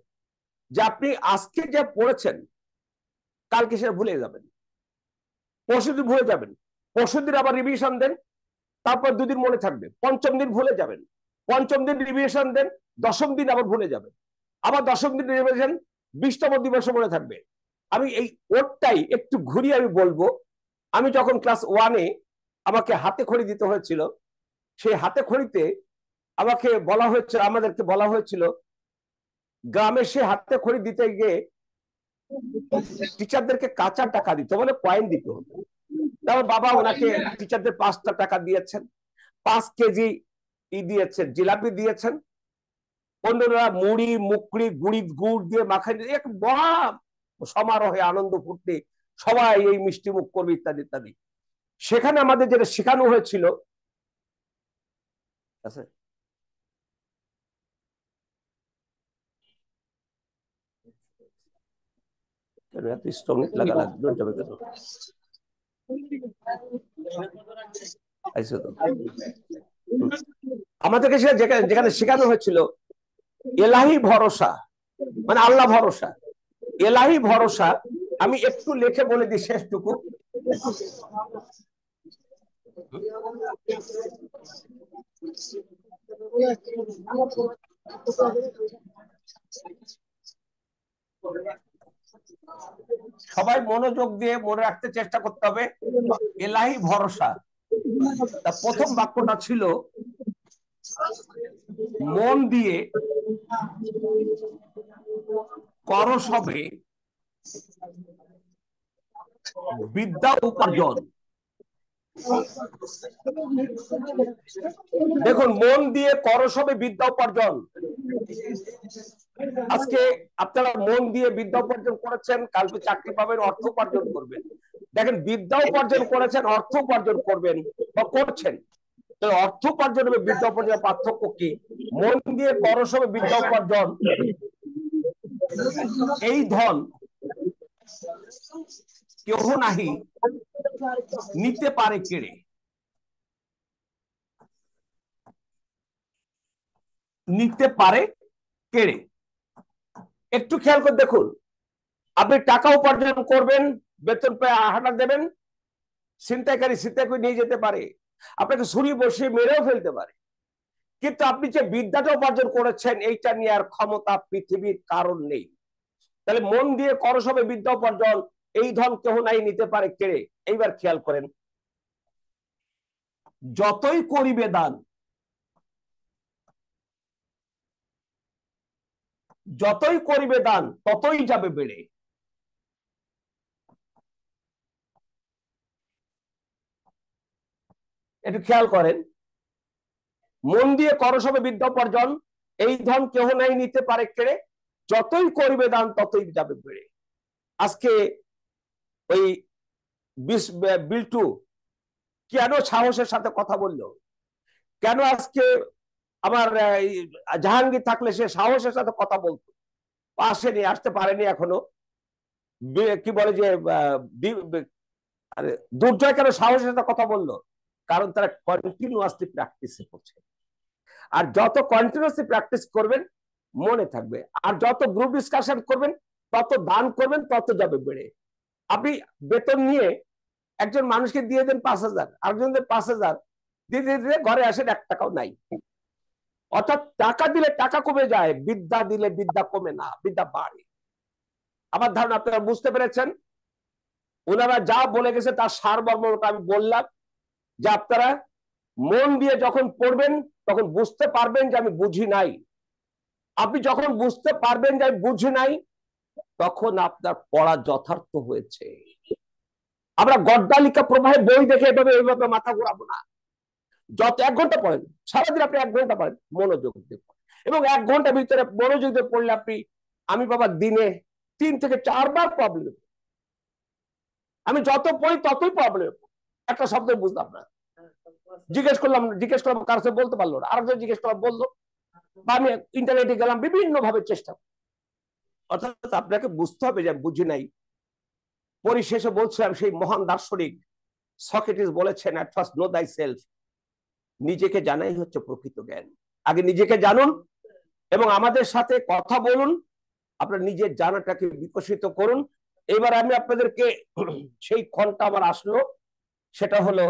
যে আপনি আজকে যা পড়েছেন কালকে সেটা ভুলে যাবেন, পরশুদিন ভুলে যাবেন, পরশুদিন আবার রিভিশন দেন, তারপর 2 দিন মনে থাকবে, পঞ্চম দিন ভুলে যাবেন, পঞ্চম দিন রিভিশন দেন, দশম দিন আবার ভুলে যাবেন, আবার দশম দিন রিভিশন, 20তম দিবসে মনে থাকবে। আমি এই ওরটাই একটু ঘুরিয়ে আমি বলবো, আমি যখন ক্লাস 1-এ আমাকে হাতে খড়ি দিতে হয়েছিল, সেই হাতে খড়িতে আমাকে বলা হয়েছিল, আমাদেরকে বলা হয়েছিল গ্রামে সে হাতে খড়ি দিতে গিয়ে টিচারদেরকে কাঁচা টাকা দিতে, মানে কয়েন দিতে হতো। তারপর বাবা ওনাকে টিচারদের 5টা টাকা দিয়েছেন, 5 কেজি দিয়েছেন, জিলাপি দিয়েছেন, অন্যরা মুড়ি মুকড়ি গুড় দিয়ে মাখাই দিয়ে এক বড় সমারোহে আনন্দ ফুর্তি, সবাই এই মিষ্টি মুখ করবে ইত্যাদি ইত্যাদি। সেখানে আমাদের যেটা শেখানো হয়েছিল, আমাদেরকে যেখানে শেখানো হয়েছিল এলাহি ভরসা, মানে আল্লাহ ভরসা, এলাহি ভরসা। আমি একটু লিখে বলে দিই শেষটুকু। সবাই মনোযোগ দিয়ে মনে রাখতে চেষ্টা করতে হবে, এলাহি ভরসা। তা প্রথম বাক্যটা ছিল মন দিয়ে করসবে বিদ্যা উপার্জন। দেখুন, মন দিয়ে করসবে বিদ্যা উপার্জন। আজকে আপনারা মন দিয়ে বিদ্যা উপার্জন করেছেন, কালকে চাকরি পাবেন, অর্থ উপার্জন করবেন। দেখেন, বিদ্যা উপার্জন করেছেন, অর্থ উপার্জন করবেন বা করছেন, অর্থ উপার্জন এবং বিদ্যা উপার্জনের পার্থক্য কি? মন দিয়ে করসবে বিদ্যা উপার্জন, এই ধন কেহ নাহি নিতে পারে কেড়ে। নিতে পারে কেড়ে। একটু খেয়াল করে দেখুন, আপনি টাকা উপার্জন করবেন, বেতন পেয়ে হাঁটা দেবেন, ছিনতাইকারী ছিনতাই করে নিয়ে যেতে পারে, আপনাকে ছুরি বসিয়ে মেরেও ফেলতে পারে, কিন্তু আপনি যে বিদ্যাটা উপার্জন করেছেন এইটা নিয়ে আর ক্ষমতা পৃথিবীর কারণ নেই। তাহলে মন দিয়ে করসবে বিদ্যা উপার্জন, এই ধন কেহ নাই নিতে পারে কেড়ে। এইবার খেয়াল করেন, যতই করিবে দান, যতই করিবে দান ততই যাবে বেড়ে। একটু খেয়াল করেন, মন দিয়ে করসবে বিদ্যা উপার্জন, এই ধন কেহ নাই নিতে পারে কেড়ে, যতই করিবে দান ততই যাবে বেড়ে। আজকে ওই বিল্টু কেন সাহসের সাথে কথা বললো? কেন আজকে আমার জাহাঙ্গীর থাকলে সে সাহসের সাথে কথা বলতো, আসেনি, আসতে পারেনি এখনো। কি বলে যে দুর্জয় কেন সাহসের সাথে কথা বললো? কারণ তারা কন্টিনিউয়াসলি প্র্যাকটিস করছে। আর যত কন্টিনিউয়াসলি প্র্যাকটিস করবেন মনে থাকবে, আর যত গ্রুপ ডিসকাশন করবেন, তত দান করবেন, তত যাবে বেড়ে। আপনি বেতন নিয়ে একজন মানুষকে দিয়ে দেন 5,000, আরেকজন দেন 5,000, দিতে দিতে ঘরে আসেন 1 টাকাও নাই। অর্থাৎ টাকা দিলে টাকা কমে যায়, বিদ্যা দিলে বিদ্যা কমে না, বিদ্যা বাড়ে। আমার ধারণা আপনারা বুঝতে পেরেছেন। ওনারা যা বলে গেছে তার সারমর্মটা আমি বললাম, যে আপনারা মন দিয়ে যখন পড়বেন তখন বুঝতে পারবেন যে আমি বুঝি নাই। আপনি যখন বুঝতে পারবেন যে আমি বুঝি নাই, তখন আপনার পড়া যথার্থ হয়েছে। আমরা গড্ডালিকা প্রবাহে বই দেখে এইভাবে মাথা ঘোরাবো না। যত 1 ঘন্টা পড়েন, সারাদিন আপনি 1 ঘন্টা পড়েন, মনোযোগ দিয়ে পড়েন, এবং 1 ঘন্টার ভিতরে মনোযোগ দিয়ে পড়লে আপনি, আমি বাবা দিনে 3 থেকে 4 বার প্রবলেম, আমি যত পড়ি ততই প্রবলেম, একটা শব্দ বুঝলাম না, জিজ্ঞেস করলাম কার সাথে বলতে পারলো না, আরেকজন জিজ্ঞেস করলাম বললো, বা আমি ইন্টারনেটে গেলাম, বিভিন্ন ভাবে চেষ্টা। অর্থাৎ আপনাকে বুঝতে হবে যে বুঝি নাই। পরিশেষে বলছিলাম, সেই মহান দার্শনিক সক্রেটিস বলেছেন, এট ফার্স্ট নো দাই সেলফ, নিজেকে জানাই হচ্ছে প্রকৃত জ্ঞান। আগে নিজেকে জানুন এবং আমাদের সাথে কথা বলুন, আপনার নিজের জানাটাকে বিকশিত করুন। এবার আমি আপনাদেরকে সেই ক্ষণটা আমার আসলো, সেটা হলো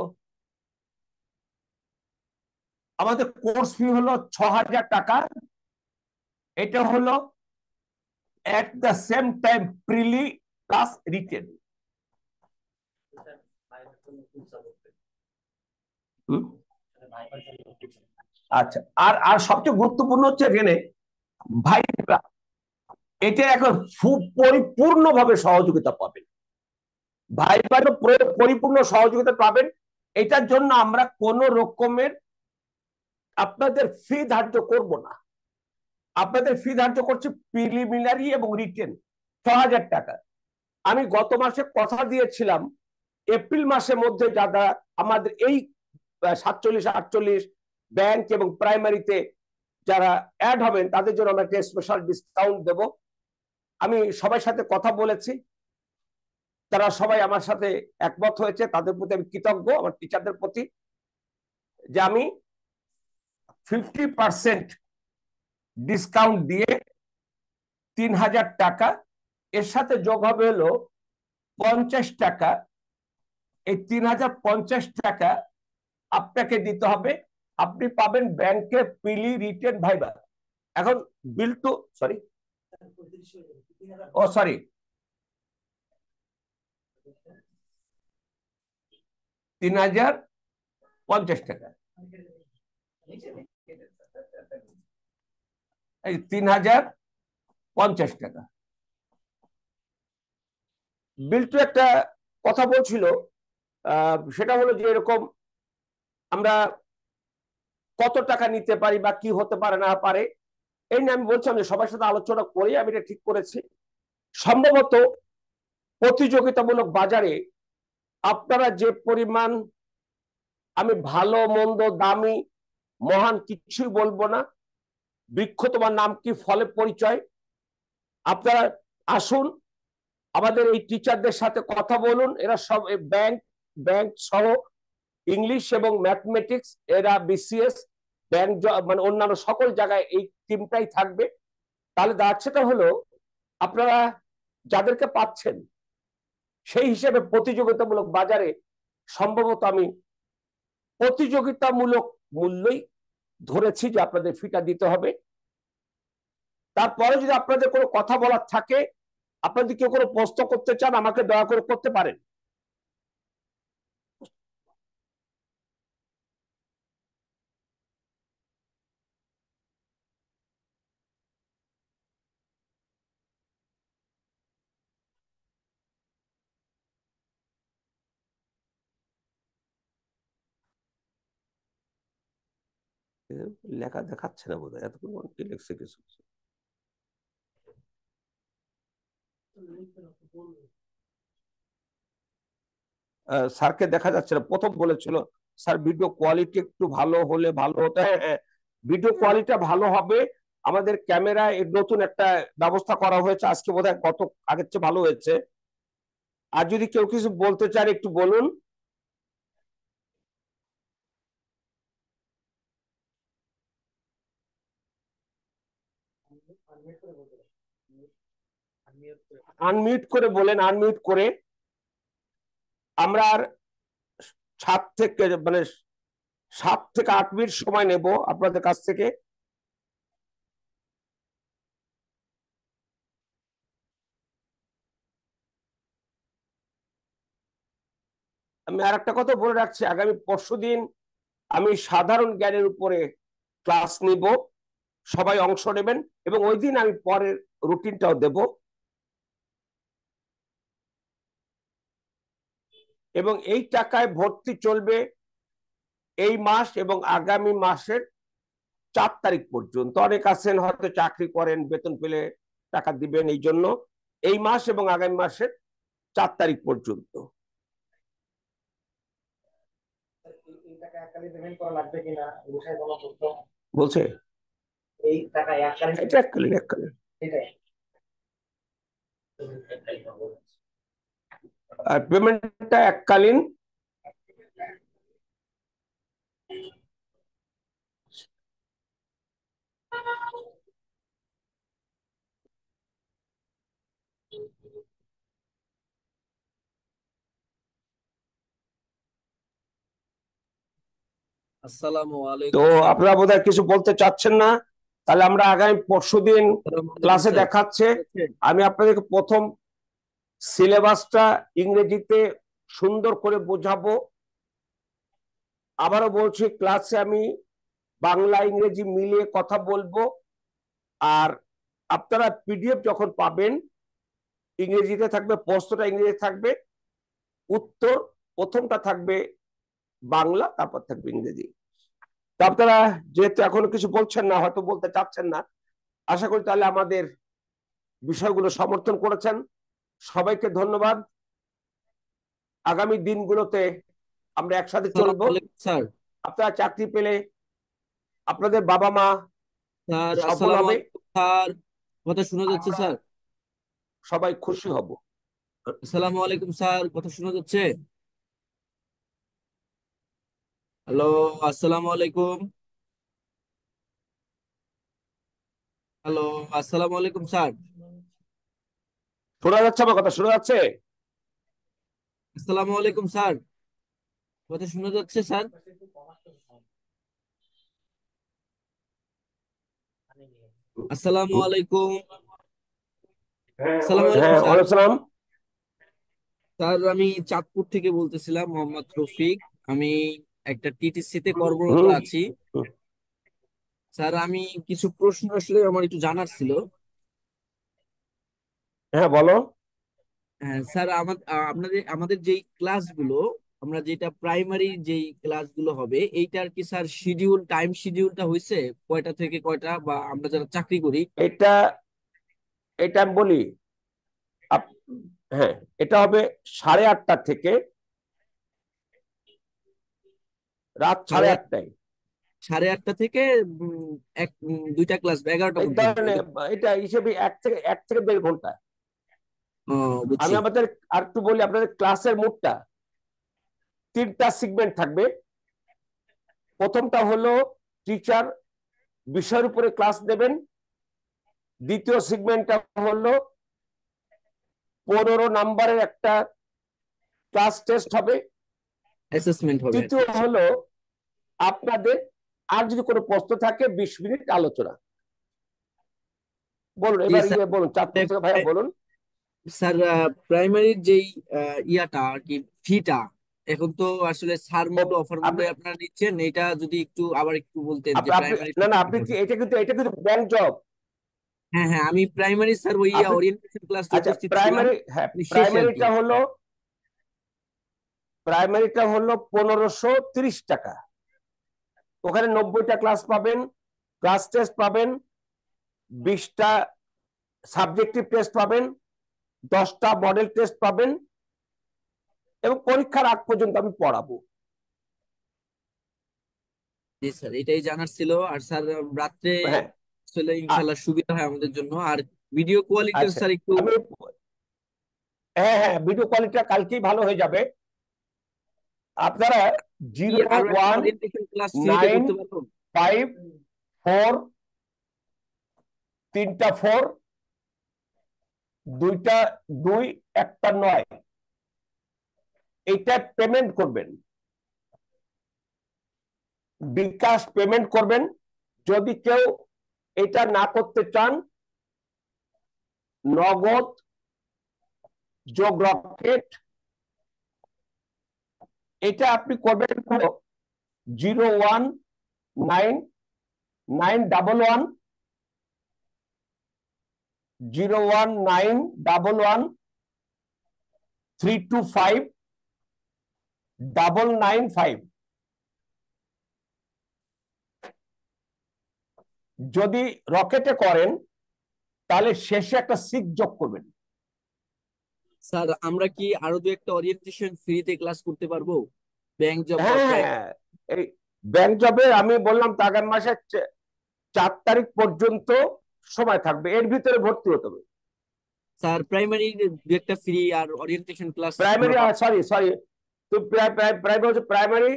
আমাদের কোর্স ফি হলো 6,000 টাকা। এটা হলো at the same time prelim plus written. আচ্ছা, আর সবচেয়ে গুরুত্বপূর্ণ হচ্ছে এখানে ভাইরা এটা এখন পরিপূর্ণভাবে সহযোগিতা পাবেন, ভাইরা পরিপূর্ণ সহযোগিতা পাবেন। এটার জন্য আমরা কোন রকমের আপনাদের ফি ধার্য করব না। আপনাদের ফি ধার্য করছে প্রিলিমিনারি এবং রিটেন 6,000 টাকা। আমি গত মাসে কথা দিয়েছিলাম, এপ্রিল মাসের মধ্যে যারা আমাদের এই 47-48 ব্যাংক এবং প্রাইমারিতে যারা অ্যাড হবেন তাদের জন্য আমরা একটা স্পেশাল ডিসকাউন্ট দেব। আমি সবার সাথে কথা বলেছি, তারা সবাই আমার সাথে একমত হয়েছে। তাদের প্রতি আমি কৃতজ্ঞ, আমার টিচারদের প্রতি, যে আমি 50% ডিসকাউন্ট দিয়ে 3000 টাকা, এর সাথে যোগ হবে হলো 50 টাকা। এই 3050 টাকা আপনাকে দিতে হবে, আপনি পাবেন ব্যাংকে পিলি রিটেন ভাইবা। এখন বিল টু সরি ও সরি 3050 টাকা, এই 3050 টাকা। বিল্টু একটা কথা বলছিল, সেটা হলো যে এরকম আমরা কত টাকা নিতে পারি বা কি হতে পারে না পারে, এই নিয়ে আমি বলছিলাম যে সবার সাথে আলোচনা করে আমি এটা ঠিক করেছি। সম্ভবত প্রতিযোগিতামূলক বাজারে আপনারা যে পরিমাণ, আমি ভালো মন্দ দামি মহান কিছুই বলবো না, বৃক্ষ তোমার নাম কি ফলে পরিচয়, আপনারা আসুন আমাদের এই টিচারদের সাথে কথা বলুন। এরা সব ব্যাংক সহ ইংলিশ এবং ম্যাথমেটিক্স, এরা বিসিএস ব্যাংক মানে অন্যান্য সকল জায়গায় এই টিমটাই থাকবে। তাহলে দাঁড়াচ্ছেটা হলো আপনারা যাদেরকে পাচ্ছেন সেই হিসেবে প্রতিযোগিতামূলক বাজারে সম্ভবত আমি প্রতিযোগিতামূলক মূল্যই ধরেছি যে আপনাদের ফিটা দিতে হবে। তারপরে যদি আপনাদের কোনো কথা বলার থাকে, আপনাদের কেউ কোনো প্রশ্ন করতে চান, আমাকে দয়া করে করতে পারেন। লেখা দেখাচ্ছে না বোধহয়, এতক্ষণ কি লিখছে কিছু। স্যারকে দেখা যাচ্ছে না, প্রথম বলেছিল স্যার ভিডিও কোয়ালিটি একটু ভালো হলে ভালো হতো। হ্যাঁ, ভিডিও কোয়ালিটিটা ভালো হবে। আমাদের ক্যামেরায় নতুন একটা ব্যবস্থা করা হয়েছে, আজকে বোধহয় গত আগের চেয়ে ভালো হয়েছে। আর যদি কেউ কিছু বলতে চান একটু বলুন। আনমিউট করে বলেন, আনমিউট করে। আমরা আর 7 থেকে 8 মিনিট সময় নেব আপনাদের কাছ থেকে। আমি আর একটা কথা বলে রাখছি, আগামী পরশুদিন আমি সাধারণ জ্ঞানের উপরে ক্লাস নিব, সবাই অংশ নেবেন এবং ওই দিন আমি পরের রুটিনটাও দেব। এবং এই টাকায় ভর্তি চলবে এই মাস এবং আগামী মাসের 4 তারিখ পর্যন্ত। অনেক আছেন হয়তো চাকরি করেন, বেতন পেলে টাকা দিবেন, এই জন্য এই মাস এবং আগামী মাসের 4 তারিখ পর্যন্ত। বলছে এই টাকা এককালীন, আর পেমেন্টটা এককালীন। তো আপনারা বোধহয় কিছু বলতে চাচ্ছেন না, তাহলে আমরা আগামী পরশুদিন ক্লাসে দেখাচ্ছে। আমি আপনাদেরকে প্রথম সিলেবাসটা ইংরেজিতে সুন্দর করে বোঝাবো। আবারও বলছি, ক্লাসে আমি বাংলা ইংরেজি মিলিয়ে কথা বলবো। আর আপনারা পিডিএফ যখন পাবেন ইংরেজিতে থাকবে, প্রশ্নটা ইংরেজিতে থাকবে, উত্তর প্রথমটা থাকবে বাংলা, তারপর থাকবে ইংরেজি। তো আপনারা যেহেতু এখনো কিছু বলছেন না, হয়তো বলতে চাচ্ছেন না, আশা করি তাহলে আমাদের বিষয়গুলো সমর্থন করেছেন। সবাইকে ধন্যবাদ। আগামী দিনগুলোতে আমরা একসাথে চলবো। স্যার আপনারা চাকরি পেলে আপনাদের বাবা মা সফল হবে, স্যার কথা শোনা যাচ্ছে স্যার? সবাই খুশি হব। আসসালামু আলাইকুম স্যার, কথা শোনা যাচ্ছে? হ্যালো, আসসালামু আলাইকুম। হ্যালো, আসসালামু আলাইকুম স্যার। শোনা যাচ্ছে? আমার কথা শোনা যাচ্ছে? আসসালামু আলাইকুম স্যার, কথা শোনা যাচ্ছে স্যার? আসসালামু আলাইকুম। আসসালামু আলাইকুম হ্যাঁ, স্যার। ওয়ালাইকুম সালাম। স্যার আমি চাঁদপুর থেকে বলতেছিলাম, মোহাম্মদ রফিক। আমি একটা টিটিসি তে কর্মরত হুম আছি। হুম। স্যার আমি কিছু প্রশ্ন আসলে আমার একটু জানার ছিল। হ্যাঁ, বলো। হ্যাঁ স্যার, আপনাদের আমাদের যেই ক্লাসগুলো, আমরা যেটা প্রাইমারি যেই ক্লাসগুলো হবে, এইটার কি স্যার টাইম শিডিউলটা হয়েছে? কয়টা থেকে কয়টা, বা আমরা যারা চাকরি করি? এটা এটা আমি বলি। আপ- হ্যাঁ, এটা হবে 8:30 থেকে রাত সাড়ে সাড়ে আট আটটায়। 8:30 থেকে দুইটা ক্লাস 11টা এই পর্যন্ত, ধরনের এটা হিসেবে 1 থেকে 1.5 ঘন্টা। ও আমি বুঝছি। আমাদের আর একটু বলি, আপনাদের ক্লাসের মোডটা 3টা সেগমেন্ট থাকবে। প্রথমটা হলো টিচার বিষয়ের উপরে ক্লাস দেবেন। দ্বিতীয় সেগমেন্টটা হলো 15 নাম্বারের একটা ক্লাস টেস্ট হবে। অ্যাসেসমেন্ট হবে আর কি। তৃতীয় হলো আপনাদের আর যদি কোনো প্রশ্ন থাকে 20 মিনিট আলোচনা। বলুন জি এবার, স্যার। বলুন চাঁদপুর থেকে ভাইয়া বলুন। স্যার প্রাইমারির যেই ইয়াটা আর কি, ফিটা, এখন তো আসলে স্যার ও, মূল্য অফার আপনি মূল্যে আপনারা নিচ্ছেন, এটা যদি একটু আবার একটু বলতেন যে আপনি প্রাইমারি না ফিটা না, আপনি কি কিভাবে। এটা কিন্তু ব্যাংক জব। হ্যাঁ হ্যাঁ, আমি প্রাইমারি স্যার ওই আপনি ওরিয়েন্টেশন ক্লাসে আচ্ছা, উপস্থিত ছিলাম, প্রাইমারি, হ্যাঁ, মানে শেষে আর কি। প্রাইমারিটা হলো 1530 টাকা। ওখানে 90টা ক্লাস পাবেন, ক্লাস টেস্ট পাবেন, 20টা সাবজেক্টিভ টেস্ট পাবেন, 10টা মডেল টেস্ট পাবেন, এবং পরীক্ষার আগ পর্যন্ত আমি পড়াবো। জি স্যার, এটাই জানার ছিল। আর স্যার রাত্রে হ্যাঁ। আসলে ইনশাল্লাহ সুবিধা হয় আমাদের জন্য। আর ভিডিও কোয়ালিটির আচ্ছা, স্যার একটু আমি, হ্যাঁ হ্যাঁ, ভিডিও কোয়ালিটিটা কালকেই ভালো হয়ে যাবে। আপনারা কি জিরো আরো একটা ওয়ান ওরিয়েন্টেশন ক্লাস ফ্রিতে নাইন করতে পারবো? ফাইভ ফোর 3টা 4, 2টা 2, 1টা 9, এইটা পেমেন্ট করবেন, বিকাশ পেমেন্ট করবেন। যদি কেউ এটা না করতে চান, নগদ যোগ রকেট, এটা আপনি করবেন 01991 325 যদি রকেটে করেন তাহলে শেষে একটা 6 যোগ করবেন। স্যার আমরা কি আরো দু একটা ওরিয়েন্টেশন ফ্রিতে ক্লাস করতে পারবো, ব্যাংক জব বা হ্যাঁ, প্রাইম? এই ব্যাংক জবে আমি বললাম তো আগামী মাসের 4 তারিখ পর্যন্ত সময় থাকবে, এর ভিতরে ভর্তি হতে হবে। স্যার প্রাইমারি দু একটা ফ্রি আর ওরিয়েন্টেশন ক্লাস আমরা প্রাইমারি, পাবো? সরি সরি, তো প্রাইমারি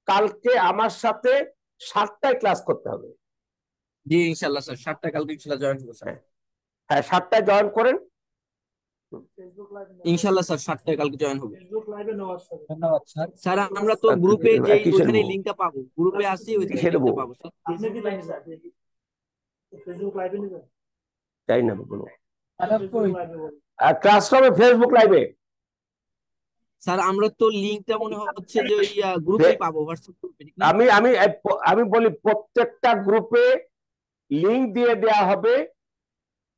কালকে আমার সাথে 7টায় ক্লাস করতে হবে। জি ইনশাল্লাহ স্যার, 7টা কালকে ইনশাল্লাহ জয়েন করবো স্যার। হ্যাঁ হ্যাঁ, 7টায় জয়েন করেন। ইনশাল্লাহ স্যার, 7টায় কালকে জয়েন হবে। ধন্যবাদ স্যার। স্যার আমরা তো গ্রুপে যেই কিসের ওইখানে লিঙ্কটা পাবো, গ্রুপে আসি ওইখানে কিসের লিঙ্কটা পাবো স্যার। চাই না বলো। আলাপ কই? ক্লাসরুমে ফেসবুক লাইভে, স্যার আমরা তো লিঙ্কটা মনে হচ্ছে যে ওই গ্রুপেই পাবো, হোয়াটসঅ্যাপ গ্রুপে, ঠিক না? আমি আমি আমি বলি প্রত্যেকটা গ্রুপে লিংক দিয়ে দেয়া হবে।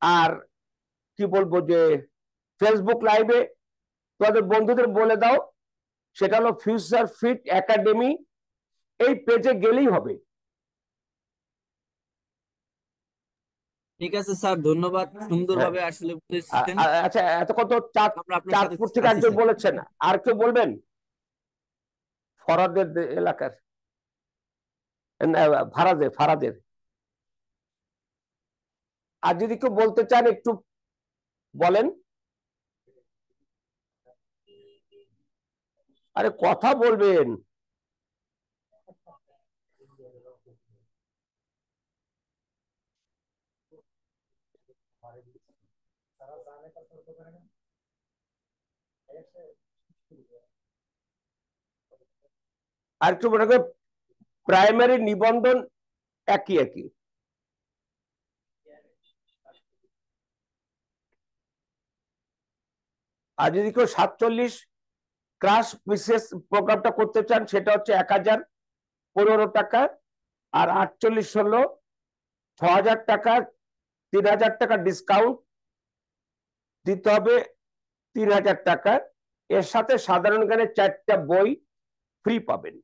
আর কি বলবো যে ফেসবুক লাইভে তোমাদের বন্ধুদের বলে দাও, সেটা হলো ফিউচার ফিট একাডেমি, এই পেজে গেলেই হবে। ঠিক আছে স্যার, ধন্যবাদ, হ্যাঁ, সুন্দরভাবে আসলে বুঝেছেন। আচ্ছা, এতক্ষণ তো আমরা আপনার সাথে চাঁদপুর থেকে আছি একজন স্যার। বলেছেন, আর কেউ বলবেন ফরাদের এলাকার, না, ফারাদের। আর যদি কেউ বলতে চান একটু বলেন। আরে কথা বলবেন। আর একটু মনে করেন প্রাইমারি নিবন্ধন একই একই। আর যদি কেউ 47 ক্রাশ বিশেষ প্রোগ্রামটা করতে চান সেটা হচ্ছে 1015 টাকা, আর 48 হলো 6000 টাকা, 3000 টাকা ডিসকাউন্ট দিতে হবে 3000 টাকা। এর সাথে সাধারণ জ্ঞানের 4টা বই ফ্রি পাবেন।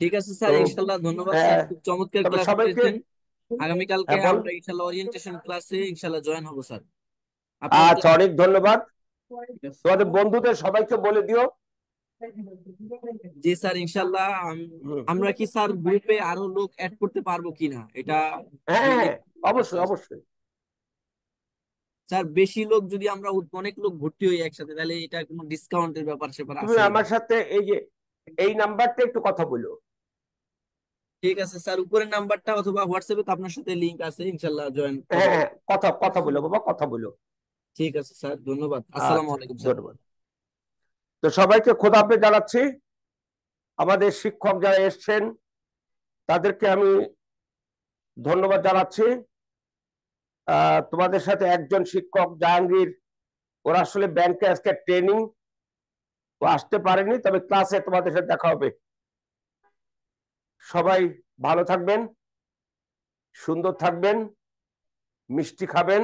ঠিক আছে স্যার, তো ইনশাল্লাহ ধন্যবাদ স্যার, খুব চমৎকার তবে ক্লাস সবাইকে করেছেন। আগামীকালকে বল। আমরা ইনশাল্লাহ ওরিয়েন্টেশন ক্লাসে ইনশাল্লাহ জয়েন হবো স্যার। আপনার আচ্ছা, অনেক ধন্যবাদ। ঠিক আছে। তোমাদের বন্ধুদের সবাইকে বলে দিও। জি স্যার, ইনশাল্লাহ আমরা কি স্যার গ্রুপে আরো লোক অ্যাড করতে পারবো কিনা এটা হ্যাঁ, অবশ্যই অবশ্যই। স্যার বেশি লোক যদি আমরা অনেক লোক ভর্তি হই একসাথে, তাহলে এটা কোনো ডিসকাউন্টের ব্যাপার স্যাপার তুমি আছে আমার কিনা? সাথে এই নাম্বারটা একটু কথা বলো। ঠিক আছে স্যার, উপরের নাম্বারটা অথবা হোয়াটসঅ্যাপে তো আপনার সাথে লিংক আছে, ইনশাল্লাহ জয়েন হ্যাঁ করবো। হ্যাঁ, কথা বলো বাবা, কথা বলো। ঠিক আছে স্যার, ধন্যবাদ। আসসালামু আচ্ছা, আলাইকুম স্যার। ধন্যবাদ। তো সবাইকে খোদা হাফেজ জানাচ্ছি। আমাদের শিক্ষক যারা এসছেন তাদেরকে আমি ধন্যবাদ জানাচ্ছি। তোমাদের সাথে একজন শিক্ষক জাহাঙ্গীর, ওরা আসলে ব্যাংকে আজকে ট্রেনিং, ও আসতে পারেনি, তবে ক্লাসে তোমাদের সাথে দেখা হবে। সবাই ভালো থাকবেন, সুন্দর থাকবেন, মিষ্টি খাবেন,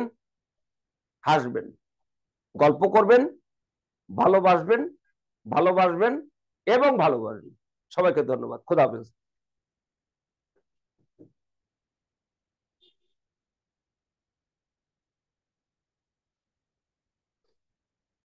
হাসবেন, গল্প করবেন, ভালোবাসবেন এবং ভালোবাসবেন। সবাইকে ধন্যবাদ। খোদা হাফেজ।